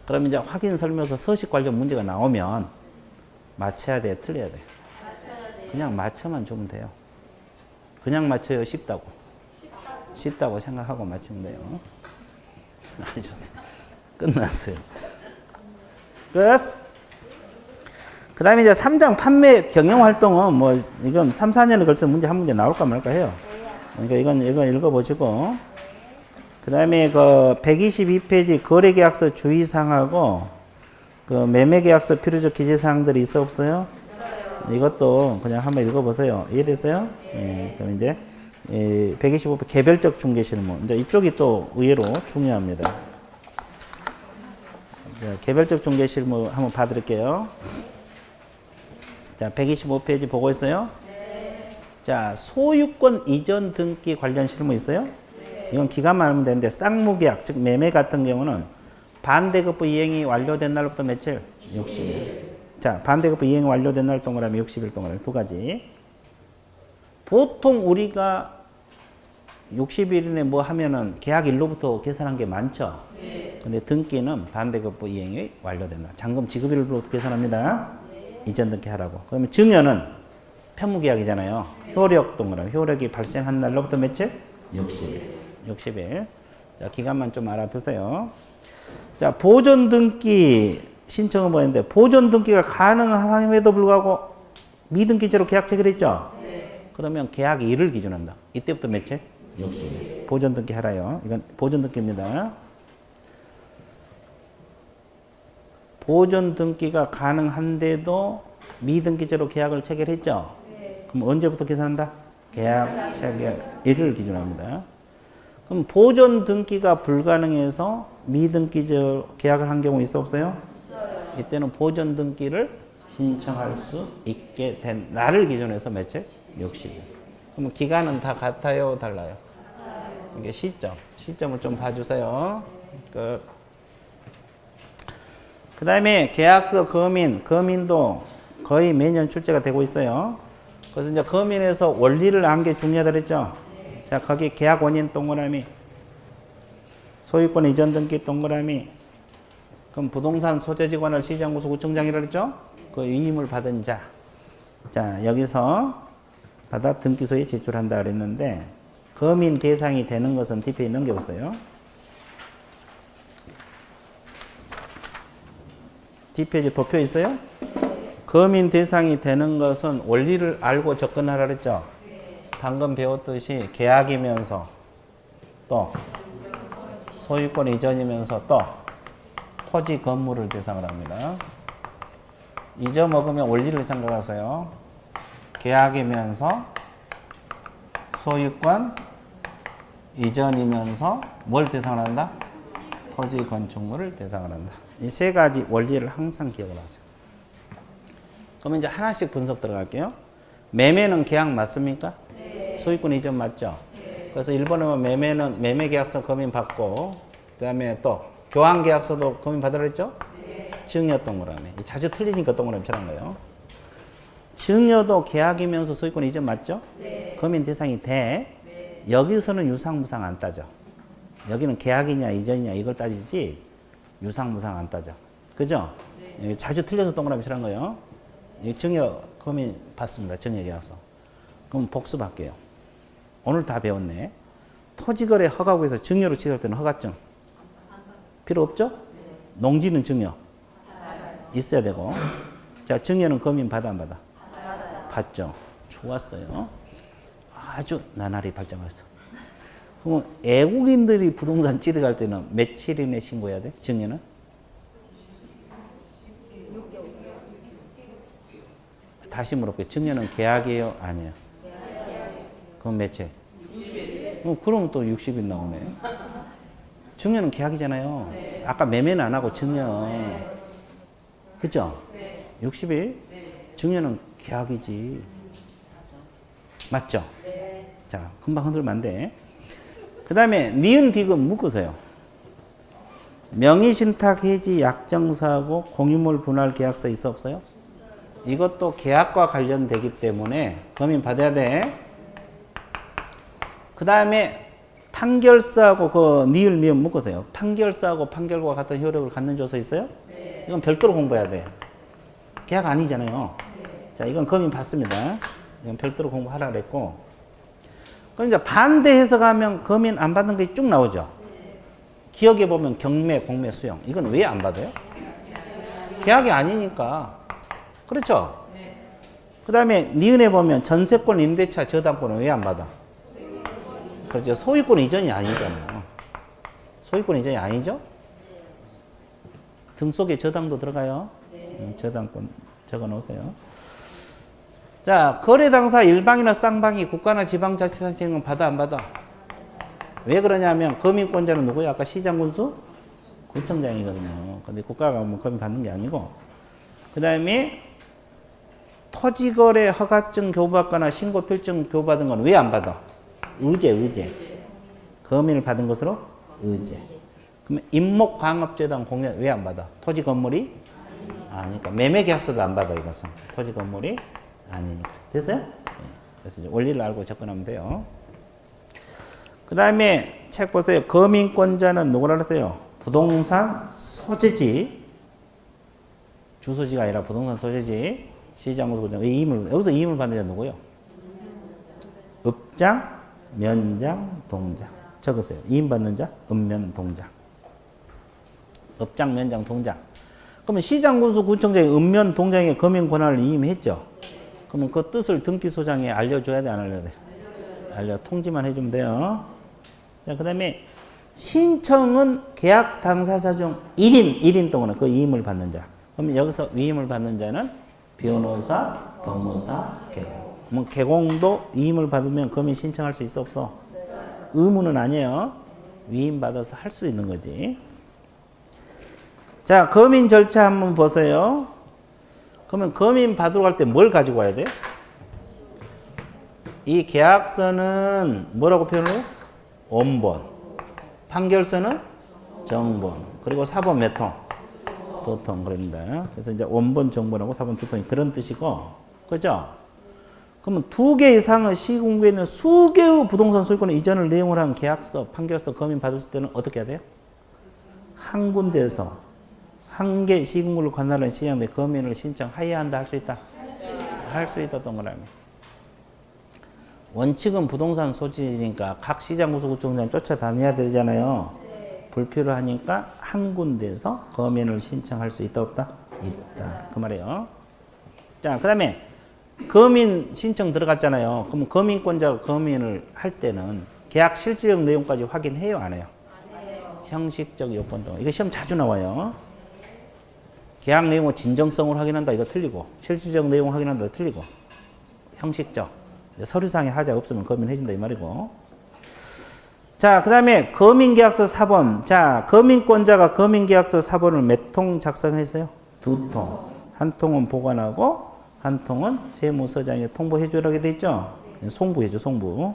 그럼 이제 확인 설명서 서식 관련 문제가 나오면 맞춰야 돼, 틀려야 돼? 그냥 맞춰만 주면 돼요. 그냥 맞춰요, 쉽다고? 쉽다고 생각하고 맞추면 돼요. 아주 좋습니다. 끝났어요. 끝. 그 다음에 이제 3장 판매 경영 활동은 뭐, 이건 3, 4년에 걸쳐 문제 한 문제 나올까 말까 해요. 그러니까 이건 읽어보시고. 그 다음에 그 122페이지 거래계약서 주의사항하고 그 매매계약서 필요적 기재사항들이 있어 없어요? 이것도 그냥 한번 읽어보세요. 이해됐어요? 예, 그럼 이제 125표 개별적 중개실무. 이제 이쪽이 또 의외로 중요합니다. 자, 개별적 중개실무 한번 봐드릴게요. 자, 125페이지 보고 있어요? 네. 자, 소유권 이전 등기 관련 실무 있어요? 네. 이건 기간만 알면 되는데 쌍무계약, 즉 매매 같은 경우는 반대급부 이행이 완료된 날부터 며칠? 60일. 자, 반대급부 이행 완료된 날 동그라미 60일 동그라미 두 가지. 보통 우리가 60일 이내 뭐 하면은 계약일로부터 계산한 게 많죠? 네. 근데 등기는 반대급부 이행이 완료된 날. 잔금 지급일로부터 계산합니다. 네. 이전 등기 하라고. 그러면 증여는 편무계약이잖아요. 네. 효력 동그라미. 효력이 발생한 날로부터 며칠? 60일. 60일. 자, 기간만 좀 알아두세요. 자, 보존 등기 신청을 보냈는데 보존 등기가 가능함에도 불구하고 미등기죄로 계약 체결했죠? 네. 그러면 계약일을 기준한다. 이때부터 며칠? 60일. 보존 등기 하라요. 이건 보존 등기입니다. 보존 등기가 가능한데도 미등기죄로 계약을 체결했죠? 네. 그럼 언제부터 계산한다? 계약 체결일을 기준합니다. 그럼 보존 등기가 불가능해서 미등기죄 계약을 한 경우 있어 없어요? 있어요. 이때는 보존 등기를 신청할 수 있게 된 날을 기준해서 며칠? 60일. 그럼 기간은 다 같아요? 달라요? 이게 시점을 좀 봐주세요. 그 다음에 계약서 거민도 거의 매년 출제가 되고 있어요. 그래서 이제 거민에서 원리를 안 게 중요하다 그랬죠? 자, 거기 계약 원인 동그라미, 소유권 이전 등기 동그라미, 그럼 부동산 소재지 관할 시장구수 구청장이라 그랬죠? 그 위임을 받은 자. 자, 여기서 받아 등기소에 제출한다 그랬는데, 거민 대상이 되는 것은 뒷페이지 넘겨보세요. 뒷페이지 도표 있어요? 거민 대상이 되는 것은 원리를 알고 접근하라 그랬죠? 방금 배웠듯이 계약이면서 또 소유권 이전이면서 또 토지 건물을 대상으로 합니다. 잊어먹으면 원리를 생각하세요. 계약이면서 소유권 이전이면서 뭘 대상으로 한다? 토지 건축물을 대상으로 한다. 이 세 가지 원리를 항상 기억을 하세요. 그러면 이제 하나씩 분석 들어갈게요. 매매는 계약 맞습니까? 네. 소유권 이전 맞죠? 네. 그래서 일본은 매매는 매매 계약서 검인 받고 그다음에 또 교환 계약서도 검인 받으라 그랬죠? 증여 동그라미. 자주 틀리니까 동그라미 칠한 거예요. 증여도 계약이면서 소유권 이전 맞죠? 검인 대상이 돼. 여기서는 유상무상 안 따져. 여기는 계약이냐 이전이냐 이걸 따지지 유상무상 안 따져. 그죠? 자주 틀려서 동그라미 칠한 거예요. 증여 검인 받습니다. 증여 계약서. 그럼 복습할게요. 오늘 다 배웠네. 토지거래 허가구에서 증여로 취소할 때는 허가증 필요 없죠? 농지는 증여 있어야 되고. 자, 증여는 검인 받아 안 받아? 받죠. 좋았어요. 아주 나날이 발전했어. 그러면 애국인들이 부동산 취득할 때는 며칠 이내 신고해야 돼? 증여는? 다시 물어볼게요. 증여는 계약이에요? 아니에요? 그럼 며칠? 그럼 또 60일 나오네. 증여는 계약이잖아요. 아까 매매는 안 하고 증여. 그죠? 60일? 증여는 계약이지. 맞죠? 자, 금방 흔들면 안 돼. 그 다음에 니은 디귿 묶으세요. 명의신탁 해지 약정서하고 공유물 분할 계약서 있어 없어요? 이것도 계약과 관련되기 때문에 검인 받아야 돼. 그 다음에 판결서하고 그 니을 미음 묶으세요. 판결서하고 판결과 같은 효력을 갖는 조서 있어요? 이건 별도로 공부해야 돼. 계약 아니잖아요. 자, 이건 검인 받습니다. 이건 별도로 공부하라 그랬고. 그럼 이제 반대 해석하면 검인 안 받는 게 쭉 나오죠. 기억해 보면 경매, 공매, 수용. 이건 왜 안 받아요? 계약이 아니니까. 그렇죠? 그 다음에 니은에 보면 전세권, 임대차, 저당권은 왜 안 받아? 그렇죠. 소유권 이전이 아니잖아요. 소유권 이전이 아니죠? 등 속에 저당도 들어가요. 저당권 적어 놓으세요. 자, 거래 당사 일방이나 쌍방이 국가나 지방자치단체는 받아 안 받아? 왜 그러냐면 검인권자는 누구야? 아까 시장군수? 구청장이거든요. 근데 국가가 뭐 검인 받는 게 아니고. 그 다음에 토지거래 허가증 교부받거나 신고필증 교부받은 건 왜 안 받아? 의제. 검인을 받은 것으로 의제. 그러면 임목광업재단 공연 왜 안 받아? 토지 건물이 아니니까. 매매계약서도 안 받아 이것은. 토지 건물이 아니니까. 됐어요? 그래서 이제 원리를 알고 접근하면 돼요. 그 다음에 책 보세요. 검인권자는 누구라 그랬어요? 부동산 소재지. 주소지가 아니라 부동산 소재지. 시장구소장. 여기서 이임을 받는 자는 누구요? 읍장, 면장, 동장. 적으세요. 이임 받는 자, 읍면, 동장. 읍장, 면장, 동장. 그러면 시장군수 구청장이 읍면, 동장의 검인 권한을 이임했죠. 그러면 그 뜻을 등기소장에 알려줘야 돼, 안 알려야 돼? 통지만 해주면 돼요. 자, 그 다음에 신청은 계약 당사자 중 1인 동안은 그 이임을 받는 자. 그러면 여기서 위임을 받는 자는 변호사, 법무사, 개공. 그러면 개공도 이임을 받으면 검인 신청할 수 있어 없어? 의무는 아니에요. 위임 받아서 할 수 있는 거지. 자, 검인 절차 한번 보세요. 그러면 검인 받으러 갈 때 뭘 가지고 와야 돼? 이 계약서는 뭐라고 표현해요? 원본. 판결서는 정본. 그리고 사본 몇 통? 두 통. 그럽니다. 그래서 이제 원본, 정본하고 사본 두 통이 그런 뜻이고. 그죠? 그러면 두 개 이상의 시군구에 있는 수개의 부동산 소유권의 이전을 내용을 한 계약서, 판결서 검인 받았을 때는 어떻게 해야 돼요? 한 군데에서 한 개 시군구를 관할하는 시장에 검인을 신청하여야 한다, 할 수 있다? 할 수 있다, 동그라미. 원칙은 부동산 소지니까 각 시장구소구청장 쫓아다녀야 되잖아요. 불필요하니까 한 군데에서 검인을 신청할 수 있다, 없다? 있다. 그 말이에요. 자, 그 다음에 검인 신청 들어갔잖아요. 그럼 검인권자가 검인을 할 때는 계약 실질적 내용까지 확인해요, 안 해요? 형식적 요건 등. 이거 시험 자주 나와요. 계약 내용의 진정성을 확인한다, 이거 틀리고. 실질적 내용 확인한다, 틀리고. 형식적. 서류상에 하자 없으면 검인해준다, 이 말이고. 자, 그 다음에 검인계약서 사본. 자, 검인권자가 검인계약서 사본을 몇 통 작성했어요? 2통. 한 통은 보관하고, 한 통은 세무서장에 통보해주라고 돼 있죠? 송부해줘, 송부.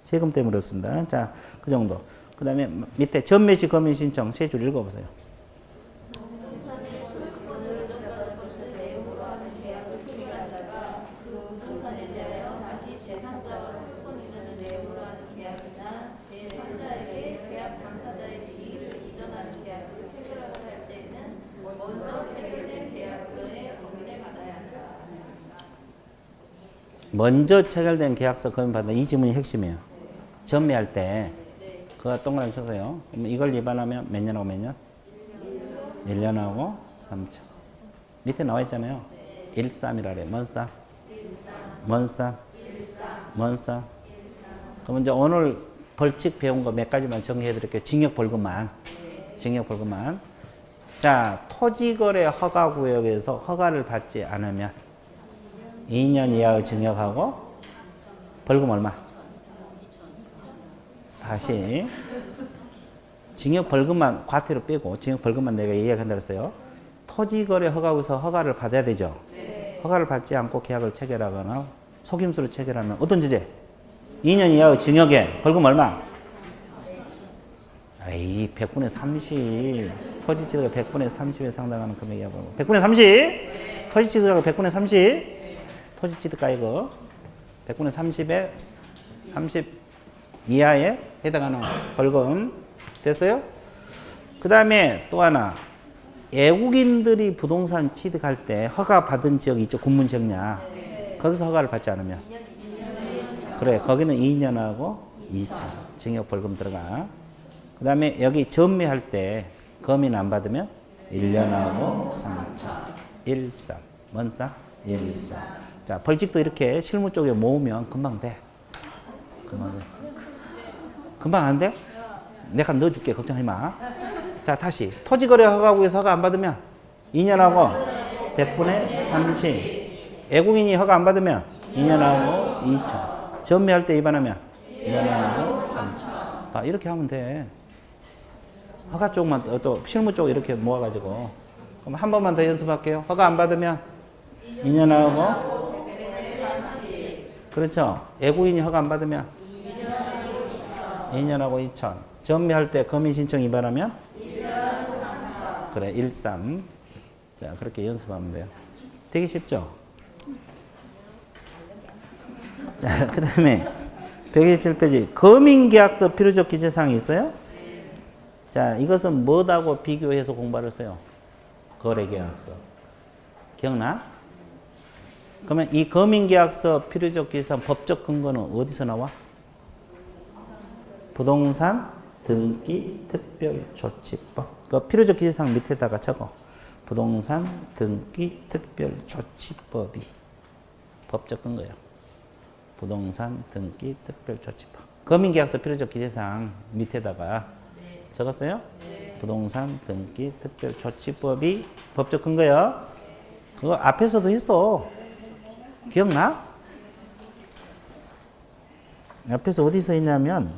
세금 때문에 그렇습니다. 자, 그 정도. 그 다음에 밑에 전매시 검인 신청 세 줄 읽어보세요. 먼저 체결된 계약서 검인받는 이 지문이 핵심이에요. 전매할 때 그거 동그라미 쳐서요. 그럼 이걸 위반하면 몇 년하고 몇 년? 1년하고 3천. 밑에 나와 있잖아요. 13이라 그래. 뭔 쌈? 뭔 쌈? 뭔 쌈? 그럼 이제 오늘 벌칙 배운 거 몇 가지만 정리해 드릴게요. 징역 벌금만. 징역 벌금만. 자, 토지거래 허가구역에서 허가를 받지 않으면 2년 이하의 징역하고 벌금 얼마? 다시 징역 벌금만 과태료 빼고 징역 벌금만 내가 이야기한다고 했어요. 토지거래 허가구에서 허가를 받아야 되죠. 허가를 받지 않고 계약을 체결하거나 속임수로 체결하면 어떤 죄? 2년 이하의 징역에 벌금 얼마? 아이 100분의 30 토지지대가 100분의 30에 상당하는 금액이라고. 100분의 30? 토지지대가 100분의 30? 토지지대가 이거 100분의 30에 30 이하에 해당하는 벌금 됐어요? 그 다음에 또 하나 외국인들이 부동산 취득할 때 허가 받은 지역이 있죠. 군문지역냐 거기서 허가를 받지 않으면 그래 거기는 2년하고 2천 징역 벌금 들어가. 그 다음에 여기 전매할 때 검인 안 받으면 1년하고 3천 1쌈 뭔 쌈? 1쌈. 자, 벌칙도 이렇게 실무 쪽에 모으면 금방 돼. 금방 안 돼? 내가 넣어줄게. 걱정하지 마. 자, 다시. 토지거래 허가구에서 허가 안 받으면 2년하고 100분의 30. 외국인이 허가 안 받으면 2년하고 2천. 전매할 때 위반하면 2년하고 3천. 아, 이렇게 하면 돼. 허가 쪽만, 또 실무 쪽 이렇게 모아가지고. 그럼 한 번만 더 연습할게요. 허가 안 받으면 2년하고 그렇죠. 외국인이 허가 안 받으면 2년하고 2천. 전매할 때 검인 신청 위반하면 그래 13. 자 그렇게 연습하면 돼요. 되게 쉽죠. 자 그 다음에 127페이지 검인계약서 필요적 기재사항이 있어요. 자 이것은 뭐하고 비교해서 공부를 써요. 거래계약서. 기억나? 그러면 이 검인계약서 필요적 기재사항 법적 근거는 어디서 나와? 부동산 등기 특별조치법. 그 필요적 기재사항 밑에다가 적어. 부동산 등기 특별조치법이 법적 근거예요. 부동산 등기 특별조치법. 검인계약서 필요적 기재사항 밑에다가 적었어요? 부동산 등기 특별조치법이 법적 근거예요. 그거 앞에서도 했어. 기억나? 앞에서 어디서 했냐면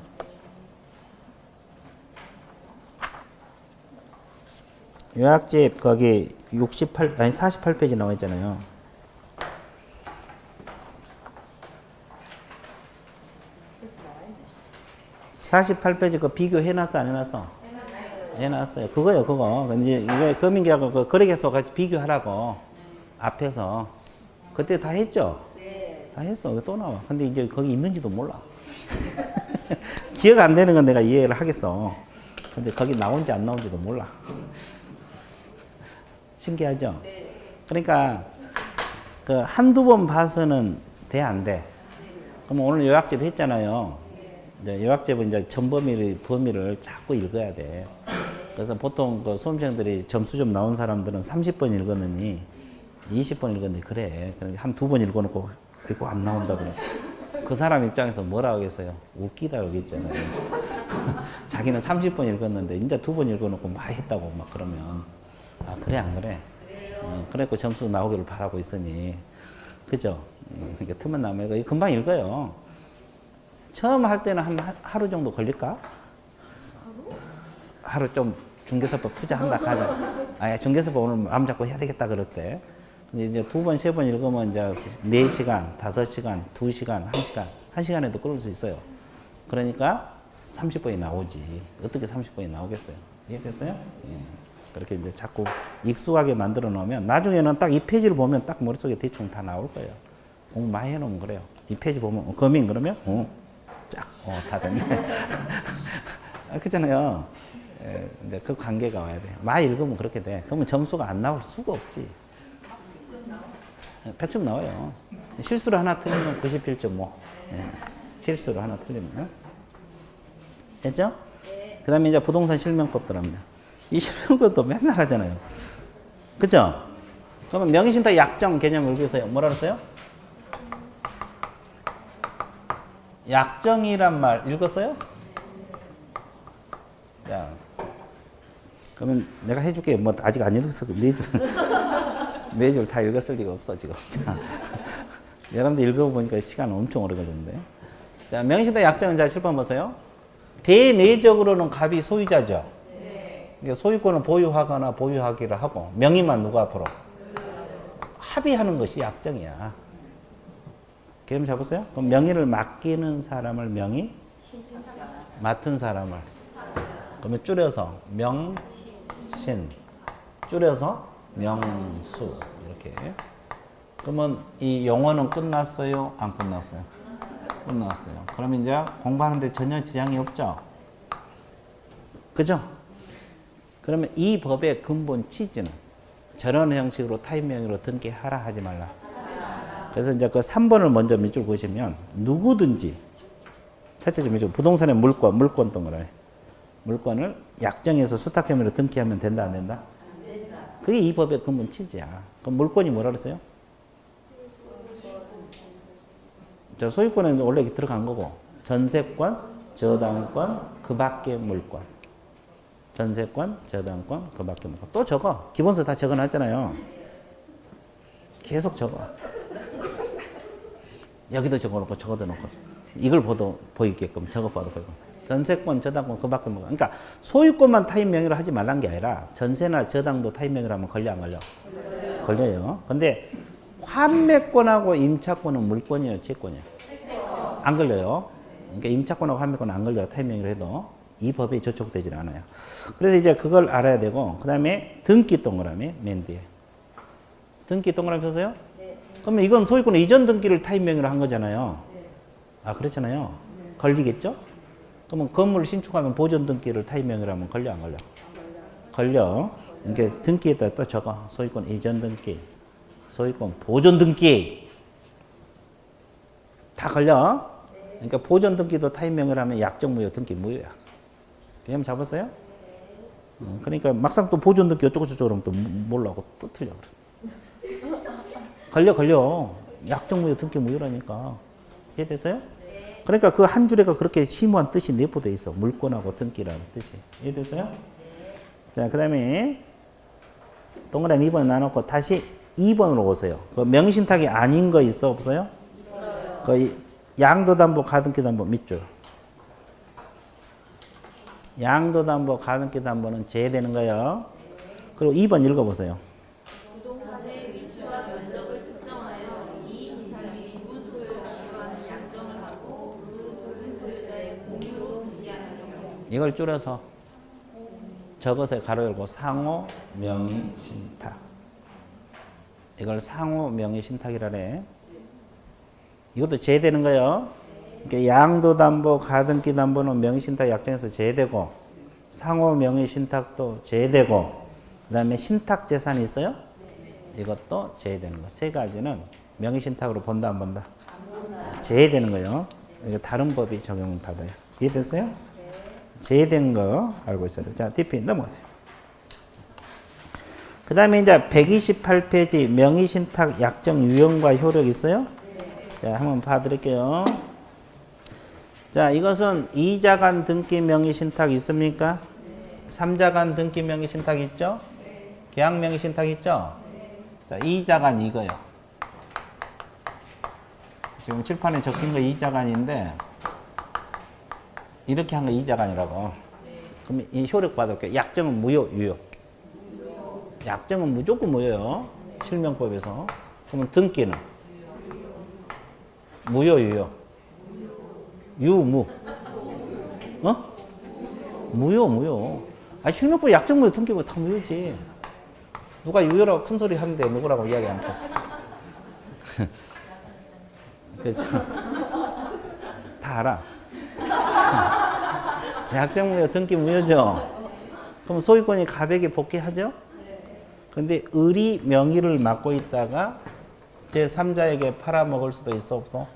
요약집 거기 48페이지 나와 있잖아요. 48페이지 그거 비교해놨어 안 해놨어? 해놨어요. 그거요 그거. 이제 이거 검인계약과 그 거래계약서 같이 비교하라고 앞에서 그때 다 했죠? 다 했어. 왜 또 나와? 근데 이제 거기 있는지도 몰라. 기억 안 되는 건 내가 이해를 하겠어. 근데 거기 나온지 안 나온지도 몰라. 신기하죠? 그러니까 그 한두 번 봐서는 돼 안 돼? 그럼 오늘 요약집 했잖아요. 이제 요약집은 이제 범위를 자꾸 읽어야 돼. 그래서 보통 그 수험생들이 점수 좀 나온 사람들은 30번 읽었느니 20번 읽었는데 그래. 한 두 번 읽어놓고 이거 안 나온다 그래. 그 사람 입장에서 뭐라 하겠어요? 웃기다 그러겠잖아요. 자기는 30번 읽었는데 이제 두 번 읽어놓고 많이 했다고 막 그러면 아 그래 안 그래? 그래갖고 점수 나오기를 바라고 있으니 그죠? 그러니까 틈은 나면 이거 금방 읽어요. 처음 할 때는 한 하루 정도 걸릴까? 하루 좀 중개사법 투자한다 가자. 아예 중개사법 오늘 마음 잡고 해야 되겠다 그랬대. 근데 이제 두 번, 세 번 읽으면 이제 4시간, 5시간, 2시간, 1시간, 1시간에도 끌을 수 있어요. 그러니까 30번이 나오지. 어떻게 30번이 나오겠어요? 이해됐어요? 예. 그렇게 이제 자꾸 익숙하게 만들어 놓으면 나중에는 딱 이 페이지를 보면 딱 머릿속에 대충 다 나올 거예요. 공부 많이 해놓으면 그래요. 이 페이지 보면 거민 그러면 다 됐네. 그렇잖아요. 예, 이제 그 관계가 와야 돼. 많이 읽으면 그렇게 돼. 그러면 점수가 안 나올 수가 없지. 100점 나와요. 실수를 하나 틀리면 91.5. 예, 실수를 하나 틀리면. 됐죠? 네. 그 다음에 이제 부동산 실명법 들어갑니다. 이 실명법도 맨날 하잖아요. 그죠? 그러면 명의신탁 약정 개념을 읽으세요. 뭐라 그랬어요? 약정이란 말 읽었어요? 야, 그러면 내가 해줄게. 뭐 아직 안 읽었어. 네 줄 다 읽었을 리가 없어 지금. 자, 여러분들 읽어보니까 시간 엄청 오래 걸리는데. 자, 명의신탁 약정은 자 실판 보세요. 대내적으로는 갑이 소유자죠. 네. 소유권을 보유하거나 보유하기를 하고 명의만 누가 앞으로 합의하는 것이 약정이야. 개념 잡았어요? 그럼 명의를 맡기는 사람을 명의, 맡은 사람을 그러면 줄여서 명신, 줄여서 명수 이렇게. 그러면 이 용어는 끝났어요? 안 끝났어요? 끝났어요. 그러면 이제 공부하는데 전혀 지장이 없죠? 그죠? 그러면 이 법의 근본 취지는 저런 형식으로 타입명의로 등기하라 하지 말라. 그래서 이제 그 3번을 먼저 밑줄 보시면 누구든지 첫째 밑줄 부동산의 물권 동그라미 물권을 약정에서 수탁혐의로 등기하면 된다 안 된다? 안 된다. 그게 이 법의 근본 취지야. 그럼 물권이 뭐라 그랬어요? 자, 소유권은 원래 들어간 거고 전세권, 저당권, 그 밖의 물권. 전세권, 저당권, 그 밖의 물권. 또 적어. 기본서 다 적어놨잖아요. 계속 적어. 여기도 적어놓고 저거도 놓고 이걸 보도 보이게끔 적어봐도 보이고 전세권, 저당권, 그 밖의 물권. 그러니까 소유권만 타입 명의로 하지 말란 게 아니라 전세나 저당도 타입 명의로 하면 걸려 안 걸려? 걸려요. 근데 환매권하고 임차권은 물권이에요, 채권이에요? 안 걸려요. 그러니까 임차권하고 환매권은 안 걸려요. 타입 명의로 해도 이 법에 저촉되질 않아요. 그래서 이제 그걸 알아야 되고 그 다음에 등기 동그라미 맨 뒤에 등기 동그라미 펴세요? 네. 그러면 이건 소유권 이전 등기를 타입 명의로 한 거잖아요. 네. 아 그렇잖아요. 네. 걸리겠죠? 그러면 건물을 신축하면 보존 등기를 타입 명의로 하면 걸려 안 걸려? 걸려. 그러니까 등기에다 또 적어. 소유권 이전 등기, 소유권 보존 등기 다 걸려. 그러니까 보존 등기도 타입 명의로 하면 약정 무효, 등기 무효야. 개념 잡았어요? 그러니까 막상 또 보존 등기 어쩌고 저쩌고 그러면 또 몰라고 또 틀려 그래. 걸려. 약정 무효, 등기 무효라니까. 이해됐어요? 그러니까 그 한 줄에가 그렇게 심오한 뜻이 내포되어 있어. 물권하고 등기라는 뜻이. 이해됐어요? 자, 그 다음에 동그라미 2번 나눠놓고 다시 2번으로 오세요. 그 명의신탁이 아닌 거 있어? 없어요? 있어요. 그 양도담보, 가등기담보 밑줄. 양도담보, 가등기담보는 제외되는 거예요. 그리고 2번 읽어보세요. 부동산의 위치와 면적을 특정하여 이인이상이 부분 소유자로 하는 약정을 하고 그 부분 소유자의 공유로 등기하는 경우. 이걸 줄여서 적어서 가로 열고 상호 명의신탁. 이걸 상호 명의신탁이라래. 이것도 제외되는 거예요. 그러니까 양도담보, 가등기담보는 명의신탁 약정에서 제외되고 상호 명의신탁도 제외되고 그 다음에 신탁재산이 있어요? 이것도 제외되는 거. 세 가지는 명의신탁으로 본다 안 본다? 제외되는 거예요. 이거 다른 법이 적용받아요. 이해됐어요? 제외된 거 알고 있어요. 자, DP 넘어가세요. 그 다음에 이제 128페이지 명의신탁 약정 유형과 효력 있어요? 자, 한번 봐드릴게요. 자, 이것은 2자간 등기 명의신탁 있습니까? 3자간 등기 명의신탁 있죠? 계약 명의신탁 있죠? 자, 2자간 이거요. 지금 칠판에 적힌 거 2자간인데 이렇게 한 거 2자간이라고. 그럼 이 효력 받을게요. 약정은 무효, 유효? 약정은 무조건 무효요. 실명법에서. 그러면 등기는? 무효, 유효? 유무. 어? 무효. 아, 실명법 약정무효 등기부 다 무효지. 누가 유효라고 큰 소리 하는데 누구라고 이야기 안 했어. 그렇죠. 다 알아. 약정무효 등기 무효죠. 그럼 소유권이 가백에 복귀하죠? 근데 을이 명의를 맡고 있다가 제3자에게 팔아먹을 수도 있어 없어?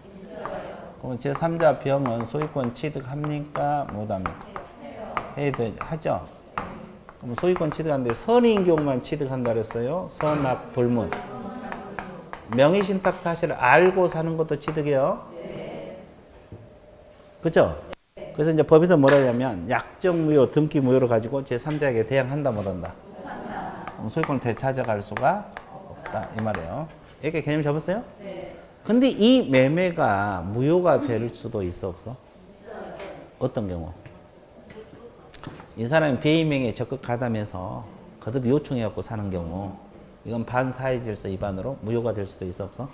그럼 제3자 병은 소유권 취득합니까? 못합니까? 하죠. 그럼 소유권 취득하는데 선의인 경우만 취득한다 그랬어요. 선악 불문. 명의신탁 사실을 알고 사는 것도 취득해요. 그죠? 그래서 이제 법에서 뭐라 하냐면 약정무효, 등기무효를 가지고 제3자에게 대항한다 못한다. 소유권을 되찾아갈 수가 없다 이 말이에요. 이렇게 개념 잡았어요? 네. 근데 이 매매가 무효가 될 수도 있어 없어? 어떤 경우? 이 사람이 배임행위에 적극 가담해서 거듭 요청해갖고 사는 경우 이건 반사회질서 위반으로 무효가 될 수도 있어 없어?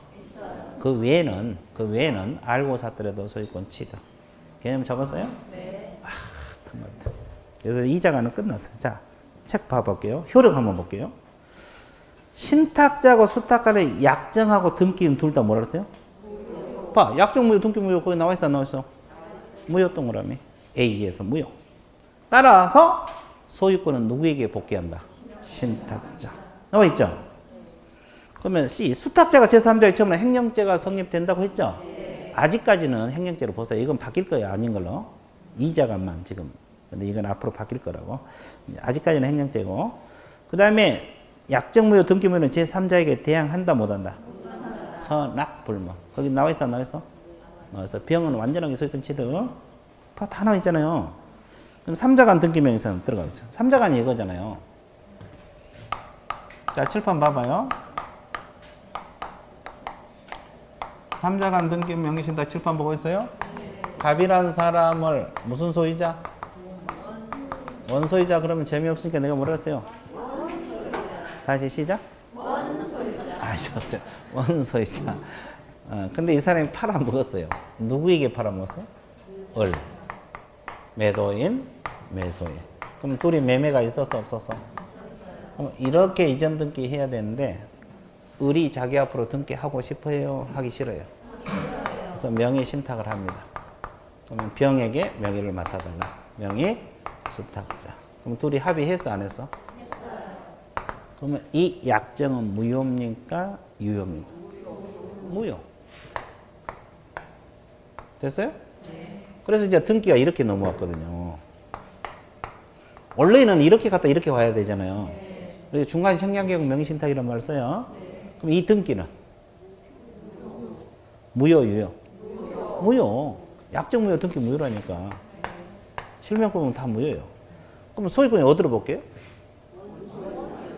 그 외에는 알고 샀더라도 소유권 취득. 개념 잡았어요? 네. 그 말이다. 그래서 이 자가는 끝났어요. 자, 책 봐볼게요. 효력 한번 볼게요. 신탁자하고 수탁간의 약정하고 등기는 둘 다 뭐라 그랬어요? 봐, 약정무효, 등기무효 거기 나와 있어, 안 나와 있어? 무효 동그라미. A에서 무효. 따라서 소유권은 누구에게 복귀한다? 신탁자. 나와 있죠? 그러면 C, 수탁자가 제3자의 처음에 행령죄가 성립된다고 했죠? 아직까지는 행령죄로 보세요. 이건 바뀔 거예요, 아닌 걸로. 이자간만 지금. 근데 이건 앞으로 바뀔 거라고. 아직까지는 행령죄고. 그 다음에 약정무효, 등기무효는 제3자에게 대항한다, 못한다? 선악불문. 거기 나와 있어, 안 나와 있어? 나와서 병은 완전하게 소유권 취득. 다 나와 있잖아요. 그럼 3자간 등기명의서는 들어가 있어요. 3자간이 이거잖아요. 자, 칠판 봐봐요. 3자간 등기명의신탁 칠판 보고 있어요? 갑이라는 사람을 무슨 소유자? 원소유자. 그러면 재미없으니까 내가 뭐라 했어요? 다시 시작? 원소유자. 좋았어요. 원소유자. 근데 이 사람이 팔아먹었어요. 누구에게 팔아먹었어요? 을. 매도인, 매소인. 그럼 둘이 매매가 있었어, 없었어? 그럼 이렇게 이전 등기 해야 되는데, 을이 자기 앞으로 등기하고 싶어요? 하기 싫어요? 그래서 명의 신탁을 합니다. 그러면 병에게 명의를 맡아달라. 명의 수탁자. 그럼 둘이 합의했어, 안 했어? 했어요. 그러면 이 약정은 무효입니까? 유효입니까? 무효. 됐어요? 네. 그래서 이제 등기가 이렇게 넘어왔거든요. 원래는 이렇게 갔다 이렇게 와야 되잖아요. 네. 그래서 중간 형량개혁 명의신탁이라는 말을 써요. 네. 그럼 이 등기는? 무효, 유효? 무효. 약정무효, 등기 무효라니까. 실명법은 다 무효예요. 그럼 소유권이 어디로 볼게요?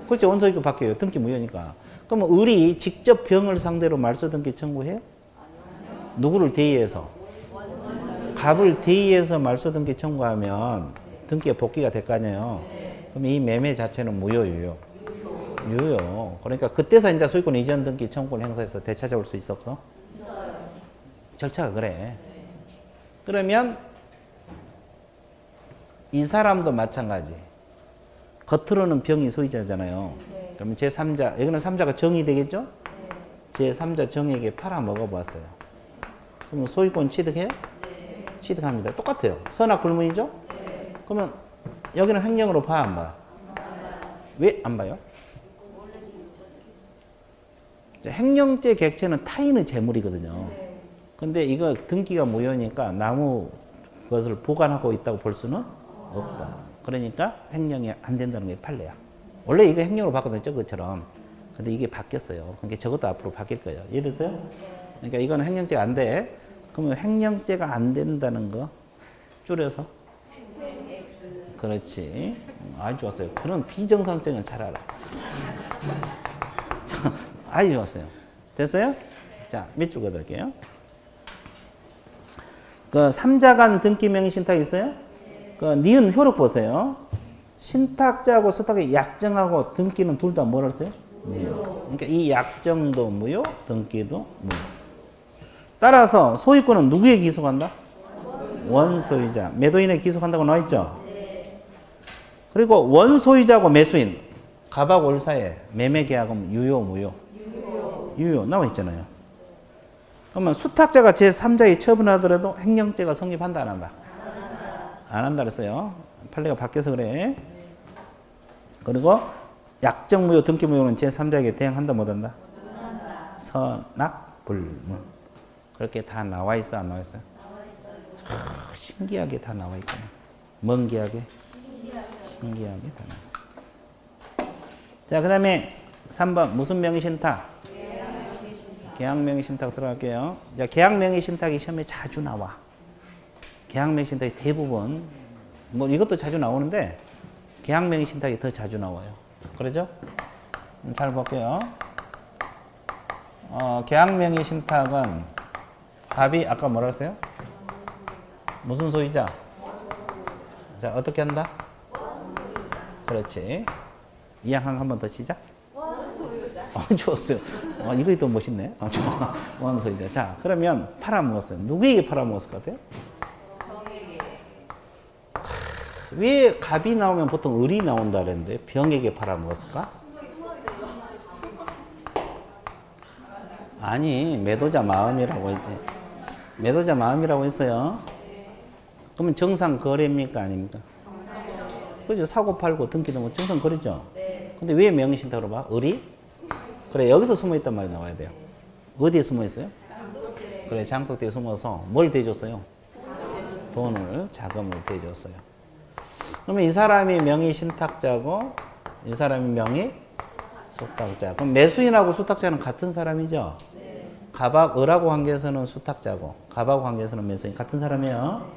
그렇죠. 원소유권 바뀌어요. 등기 무효니까. 그러면 을이 직접 병을 상대로 말소 등기 청구해요? 누구를 대의해서? 갑을 대의해서 말소 등기 청구하면 등기가 복귀가 될 거 아니에요. 그럼 이 매매 자체는 무효, 유효? 유효. 그러니까 그때서 이제 소유권 이전 등기 청구를 행사해서 되찾아올 수 있어, 없어? 절차가 그래. 그러면 이 사람도 마찬가지. 겉으로는 병이 소유자잖아요. 네. 그러면 제3자, 여기는 3자가 정이 되겠죠? 네. 제3자 정에게 팔아 먹어봤어요. 그러면 소유권 취득해요? 네. 취득합니다. 똑같아요. 선악 불문이죠? 네. 그러면 여기는 횡령으로 봐, 안 봐? 왜 안 봐요? 횡령죄 객체는 타인의 재물이거든요. 네. 근데 이거 등기가 무효니까 나무 것을 보관하고 있다고 볼 수는 없다. 그러니까 횡령이 안 된다는 게 판례야. 원래 이거 횡령으로 봤거든요, 저것처럼. 근데 이게 바뀌었어요. 그러니까 저것도 앞으로 바뀔 거예요. 이해됐어요? 그러니까 이거는 횡령죄가 안 돼. 그러면 횡령죄가 안 된다는 거 줄여서? 그렇지. 아주 좋았어요. 그런 비정상적인 잘 알아. 아주 좋았어요. 됐어요? 자, 밑줄 그어드릴게요. 그 3자간 등기 명의 신탁 있어요? 그 니은 효력 보세요. 신탁자하고 수탁의 약정하고 등기는 둘 다 뭐라 했어요? 무효. 그러니까 이 약정도 무효, 등기도 무효. 따라서 소유권은 누구에게 기속한다? 원소유자. 매도인에 기속한다고 나와 있죠? 그리고 원소유자고 매수인. 갑하고 월 사이에 매매계약은 유효, 무효? 유효. 나와 있잖아요. 그러면 수탁자가 제3자에 처분하더라도 횡령죄가 성립한다, 안 한다? 안 한다 그랬어요. 판례가 바뀌어서 그래. 그리고 약정무효, 등기무효는 제3자에게 대행한다, 못한다? 선악불문. 그렇게 다 나와 있어, 안 나와 있어? 신기하게 다 나와 있잖아. 먼기하게? 신기하게 다 나와 있어. 자, 그 다음에 3번 무슨 명의신탁? 계약명의신탁 들어갈게요. 자, 계약명의신탁이 시험에 자주 나와. 계약명의신탁이 대부분, 뭐 이것도 자주 나오는데 계약명의신탁이 더 자주 나와요. 그러죠? 잘 볼게요. 계약명의신탁은 갑이 아까 뭐라 했어요? 무슨 소유자? 자, 어떻게 한다? 그렇지. 이양 한 번 더 시작. 좋았어요. 이거 더 멋있네. 좋아. 원소유자. 자, 그러면 팔아먹었어요. 누구에게 팔아먹었을 것 같아요? 왜 갑이 나오면 보통 을이 나온다 그랬는데 병에게 팔아먹었을까? 아니, 매도자 마음이라고 했지. 매도자 마음이라고 했어요. 그러면 정상 거래입니까? 아닙니까? 그죠? 사고 팔고 등기도 뭐 정상 거래죠? 근데 왜 명의신탁으로 봐? 을이? 그래, 여기서 숨어있단 말이 나와야 돼요. 어디에 숨어있어요? 그래, 장독대에 숨어서 뭘 대줬어요? 돈을, 자금을 대줬어요. 그러면 이 사람이 명의신탁자고 이 사람이 명의수탁자. 그럼 매수인하고 수탁자는 같은 사람이죠? 갑하고 을하고 관계에서는 수탁자고 갑하고 관계에서는 매수인. 같은 사람이에요.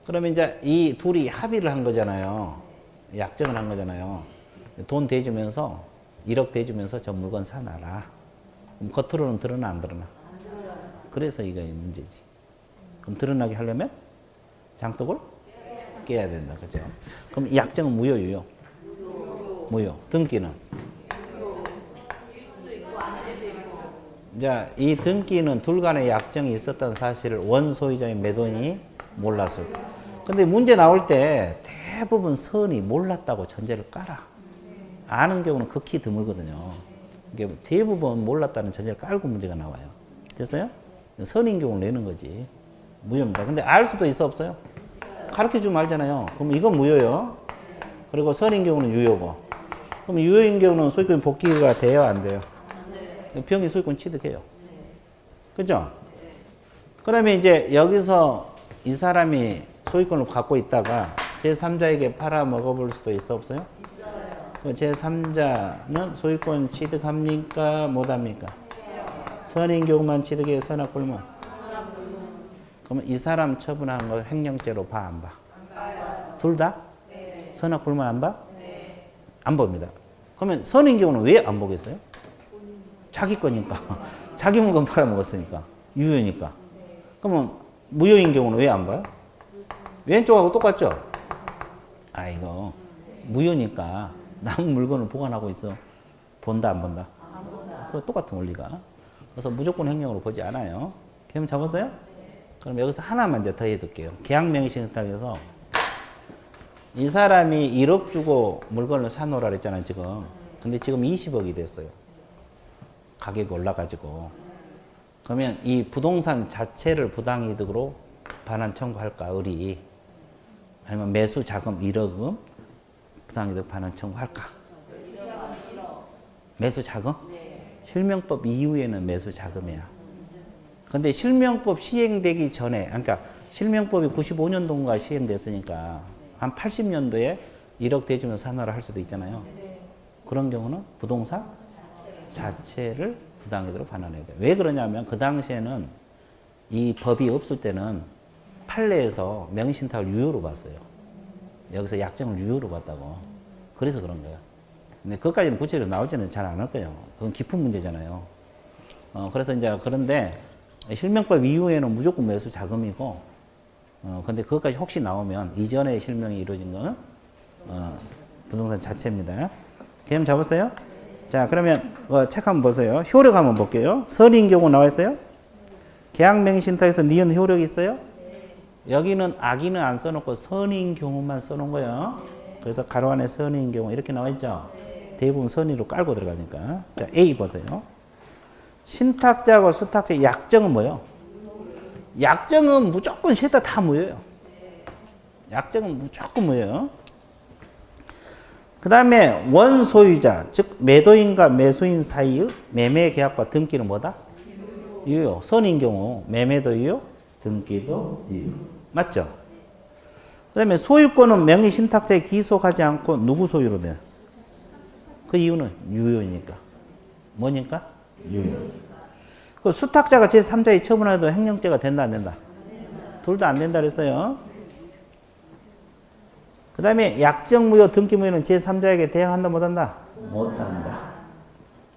그러면 이제 이 둘이 합의를 한 거잖아요. 약정을 한 거잖아요. 돈 대주면서 1억 대주면서 저 물건 사놔라. 그럼 겉으로는 드러나 안 드러나? 그래서 이거 문제지. 그럼 드러나게 하려면 장독을 깨야 된다. 그죠? 그럼 이 약정은 무효, 유효? 무효. 등기는? 자, 이 등기는 둘 간의 약정이 있었다는 사실을 원소유자인 매도인이 몰랐을 때. 근데 문제 나올 때 대부분 선이 몰랐다고 전제를 깔아. 아는 경우는 극히 드물거든요. 이게 대부분 몰랐다는 전제를 깔고 문제가 나와요. 됐어요? 선인 경우를 내는 거지. 무효입니다. 근데 알 수도 있어, 없어요? 가르쳐 주면 알잖아요. 그럼 이건 무효요. 그리고 선인 경우는 유효고. 그럼 유효인 경우는 소유권 복귀가 돼요, 안 돼요? 병이 소유권 취득해요. 그죠? 그러면 이제 여기서 이 사람이 소유권을 갖고 있다가 제3자에게 팔아 먹어볼 수도 있어, 없어요? 제3자는 소유권 취득합니까? 못합니까? 선인 경우만 취득해요, 선악불문? 그러면 이 사람 처분한 걸 횡령죄로 봐, 안 봐? 둘 다? 선악불문 안 봐? 안 봅니다. 그러면 선인 경우는 왜 안 보겠어요? 자기 거니까. 자기 물건 팔아먹었으니까. 유효니까. 그러면 무효인 경우는 왜 안 봐요? 왼쪽하고 똑같죠? 이거 무효니까 남은 물건을 보관하고 있어. 본다, 안 본다? 그거 똑같은 원리가. 그래서 무조건 횡령으로 보지 않아요. 개념 잡았어요? 그럼 여기서 하나만 이제 더 해둘게요. 계약명의신탁에서 이 사람이 1억 주고 물건을 사놓으라 그랬잖아요, 지금. 근데 지금 20억이 됐어요. 가격이 올라가지고. 그러면 이 부동산 자체를 부당이득으로 반환 청구할까, 을이? 아니면 매수 자금 1억은 부당이득 반환 청구할까? 매수 자금? 실명법 이후에는 매수 자금이야. 근데 실명법 시행되기 전에, 그러니까 실명법이 95년도인가 시행됐으니까 한 80년도에 1억 대주면 사놔라 할 수도 있잖아요. 그런 경우는 부동산 자체를 부당이득으로 반환해야 돼요. 왜 그러냐면 그 당시에는 이 법이 없을 때는 판례에서 명의신탁을 유효로 봤어요. 여기서 약정을 유효로 봤다고. 그래서 그런 거예요. 근데 그것까지는 구체적으로 나오지는 잘 안 할 거예요. 그건 깊은 문제잖아요. 그래서 이제 그런데 실명법 이후에는 무조건 매수 자금이고, 근데 그것까지 혹시 나오면 이전에 실명이 이루어진 거는 부동산 자체입니다. 개념 잡았어요? 자, 그러면 책 한번 보세요. 효력 한번 볼게요. 선인 경우 나와 있어요? 계약명의신탁에서 니은 효력이 있어요? 여기는 악인은 안 써놓고 선인 경우만 써놓은 거예요. 그래서 가로 안에 선인 경우 이렇게 나와 있죠. 대부분 선의로 깔고 들어가니까. 자, A 보세요. 신탁자하고 수탁자의 약정은 뭐예요? 약정은 무조건 셋 다 무효예요. 약정은 무조건 무효예요. 그 다음에 원소유자, 즉 매도인과 매수인 사이의 매매 계약과 등기는 뭐다? 유효. 선인 경우 매매도 유효, 등기도 유효. 맞죠? 그 다음에 소유권은 명의 신탁자에 기속하지 않고 누구 소유로 돼요? 그 이유는 유효니까. 뭐니까? 유효. 그 수탁자가 제3자에 처분해도 횡령죄가 된다 안 된다? 둘 다 안 된다 그랬어요. 그 다음에 약정무효, 등기무효는 제3자에게 대항한다 못한다? 못한다.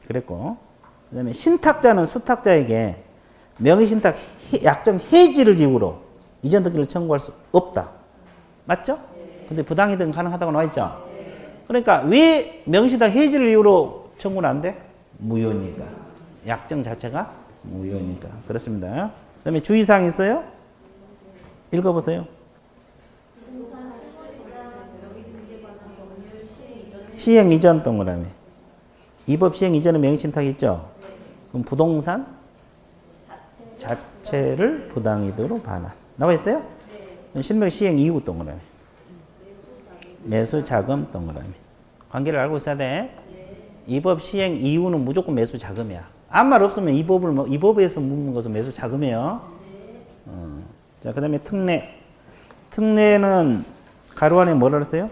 그랬고 그 다음에 신탁자는 수탁자에게 명의신탁 약정 해지를 이유로 이전 등기를 청구할 수 없다. 맞죠? 근데 부당이득은 가능하다고 나와있죠? 그러니까 왜 명의신탁 해지를 이유로 청구는 안 돼? 무효니까. 약정 자체가 무효니까. 그렇습니다. 그 다음에 주의사항 있어요? 읽어보세요. 시행 이전 동그라미. 이 법 시행 이전에 명의신탁이 있죠? 그럼 부동산 자체를 부당이득으로 반환. 나와 있어요? 실명 시행 이후 동그라미. 매수자금 동그라미. 관계를 알고 있어야 돼. 이 법 시행 이후는 무조건 매수자금이야. 아무 말 없으면 이 법에서 묻는 것은 매수자금이에요. 자, 그 다음에 특례. 특례는 가로 안에 뭐라 그랬어요?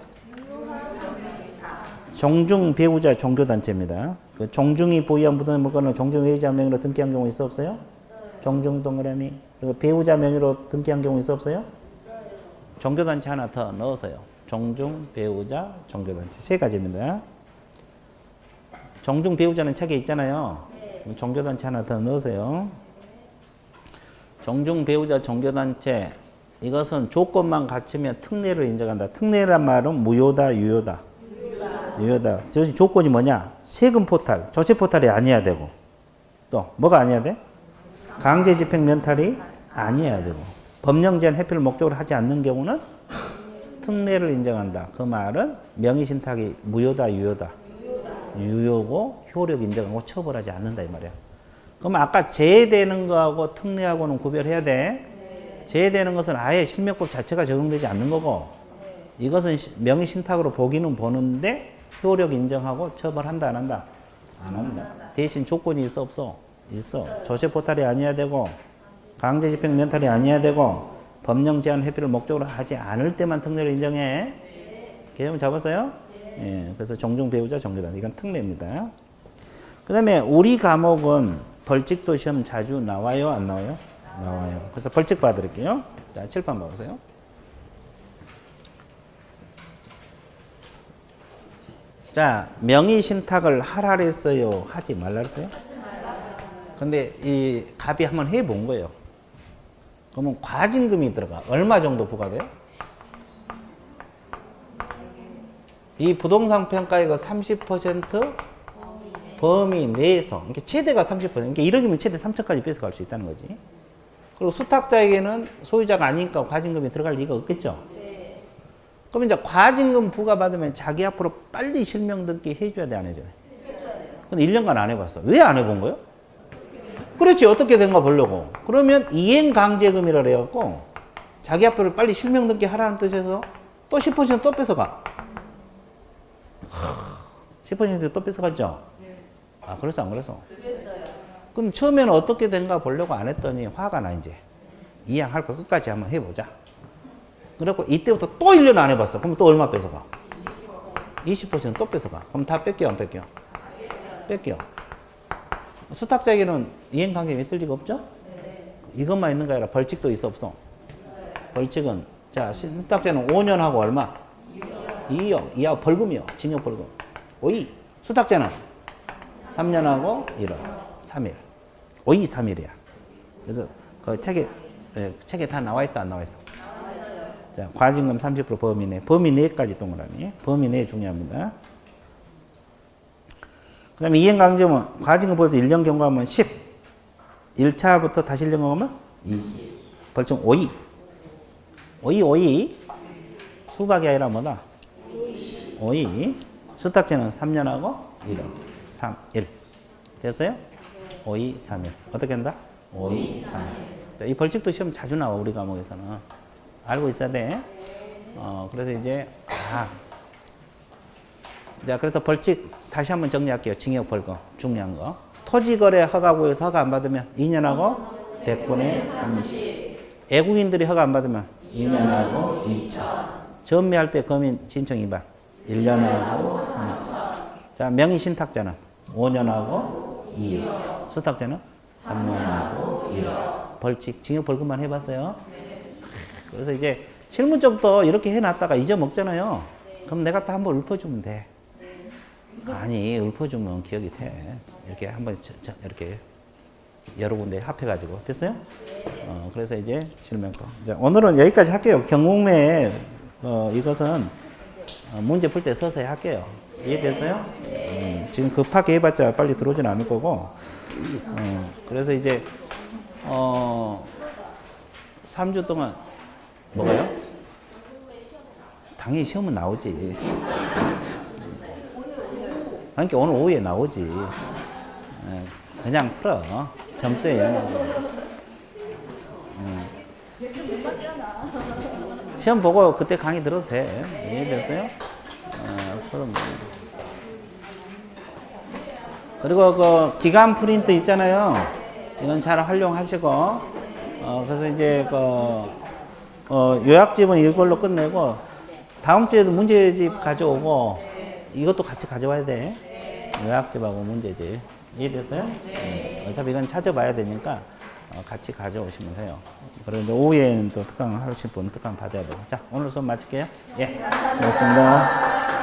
종중 배우자 종교단체입니다. 그 종중이 보유한 부동산 물건을 종중 외자 명의로 등기한 경우 있어 없어요? 종중 동그라미. 그리고 배우자 명의로 등기한 경우 있어 없어요? 종교단체 하나 더 넣어서요. 종중 배우자 종교단체 세 가지입니다. 종중 배우자는 책에 있잖아요. 종교단체 하나 더 넣으세요. 종중 배우자 종교단체 이것은 조건만 갖추면 특례를 인정한다. 특례란 말은 무효다, 유효다. 유효다. 그것이 조건이 뭐냐? 세금 포탈, 조세 포탈이 아니어야 되고 또 뭐가 아니어야 돼? 강제 집행 면탈이 아니어야 되고 법령 제한 회피를 목적으로 하지 않는 경우는 특례를 인정한다. 그 말은 명의신탁이 무효다, 유효다. 유효고 효력 인정하고 처벌하지 않는다 이 말이야. 그럼 아까 제외되는 거하고 특례하고는 구별해야 돼. 제외되는 것은 아예 실명법 자체가 적용되지 않는 거고 이것은 명의신탁으로 보기는 보는데 효력 인정하고 처벌한다 안 한다? 안 한다. 대신 조건이 있어 없어? 있어. 조세 포탈이 아니어야 되고 강제 집행 면탈이 아니어야 되고 법령 제한 회피를 목적으로 하지 않을 때만 특례를 인정해. 개념 잡았어요? 예, 그래서 종중 배우자 종교단 이건 특례입니다. 그 다음에 우리 과목은 벌칙도 시험 자주 나와요? 안 나와요? 나와요. 그래서 벌칙 봐드릴게요. 자, 칠판 봐보세요. 자, 명의신탁을 하라 그랬어요? 하지 말라 그랬어요? 근데 이 갑이 한번 해본 거예요. 그러면 과징금이 들어가. 얼마 정도 부과돼요? 이 부동산 평가액의 30% 범위 내에서, 그러니까 최대가 30%, 그러니까 1억이면 최대 3천까지 뺏어갈 수 있다는 거지. 그리고 수탁자에게는 소유자가 아니니까 과징금이 들어갈 리가 없겠죠. 그럼 이제 과징금 부과받으면 자기 앞으로 빨리 실명 등기 해줘야 돼, 안 해줘야 돼? 근데 1년간 안 해봤어. 왜 안 해본 거예요? 그렇지, 어떻게 된가 보려고. 그러면 이행강제금이라 그래갖고 자기 앞으로 빨리 실명 등기 하라는 뜻에서 또 10% 또 뺏어가. 10% 또 뺏어갔죠? 아, 그랬어, 안 그랬어? 그럼 처음에는 어떻게 된가 보려고 안 했더니 화가 나, 이제. 이행할 거 끝까지 한번 해보자. 그래갖고 이때부터 또 1년 안 해봤어. 그럼 또 얼마 뺏어가? 20% 또 뺏어가. 그럼 다 뺏겨, 안 뺏겨? 뺏겨. 수탁자에게는 이행관계가 있을 리가 없죠? 이것만 있는 게 아니라 벌칙도 있어, 없어? 벌칙은, 자, 수탁자는 5년 하고 얼마? 2억. 이하고 벌금이요. 징역 벌금. 5이. 수탁자는 3년 하고 1억. 3일. 5이 3일이야. 그래서 그 책에 다 나와 있어, 안 나와 있어? 자, 과징금 30% 범위 내. 범위 내까지 동그라미. 범위 내 중요합니다. 그 다음에 이행강제면 과징금 벌써 1년 경과하면 10. 1차부터 다시 1년 경과하면 20. 벌칙 5이. 오이. 수박이 아니라 뭐다? 오이. 수탁제는 3년하고 1월. 3, 1. 됐어요? 5, 2, 3, 1. 어떻게 한다? 5, 2, 3, 1. 이 벌칙도 시험 자주 나와, 우리 과목에서는. 알고 있어야 돼. 그래서 이제, 자, 그래서 벌칙 다시 한번 정리할게요. 징역 벌금. 중요한 거. 토지거래 허가구에서 허가 안 받으면 2년하고 100분의 30. 애국인들이 허가 안 받으면 2년하고 2천. 전매할 때 검인 신청 위반 1년하고 3천. 자, 명의신탁자는 5년하고 2년. 수탁자는 3년하고 1년. 벌칙, 징역 벌금만 해봤어요. 그래서 이제 실무적도 이렇게 해놨다가 잊어먹잖아요. 그럼 내가 또 한번 읊어주면 돼. 아니, 읊어주면 기억이 돼. 이렇게 한번 이렇게 여러 군데 합해가지고. 됐어요? 그래서 이제 실명거. 오늘은 여기까지 할게요. 경공매 이것은 문제 풀 때 서서히 할게요. 이해됐어요? 지금 급하게 해봤자 빨리 들어오진 않을 거고. 그래서 이제 3주 동안 뭐가요? 당연히 시험은 나오지. 그러니까 오늘 오후에 나오지. 그냥 풀어. 점수에 영향. 시험 보고 그때 강의 들어도 돼. 이해됐어요? 그럼. 그리고 그 기간 프린트 있잖아요. 이건 잘 활용하시고. 그래서 이제 요약집은 이걸로 끝내고 다음 주에도 문제집 가져오고 이것도 같이 가져와야 돼. 요약집하고 문제집. 이해됐어요? 어차피 이건 찾아봐야 되니까 같이 가져오시면 돼요. 그리고 이제 오후에는 또 특강 하실 분 특강 받아야 되고. 자, 오늘 수업 마칠게요. 예. 수고하셨습니다.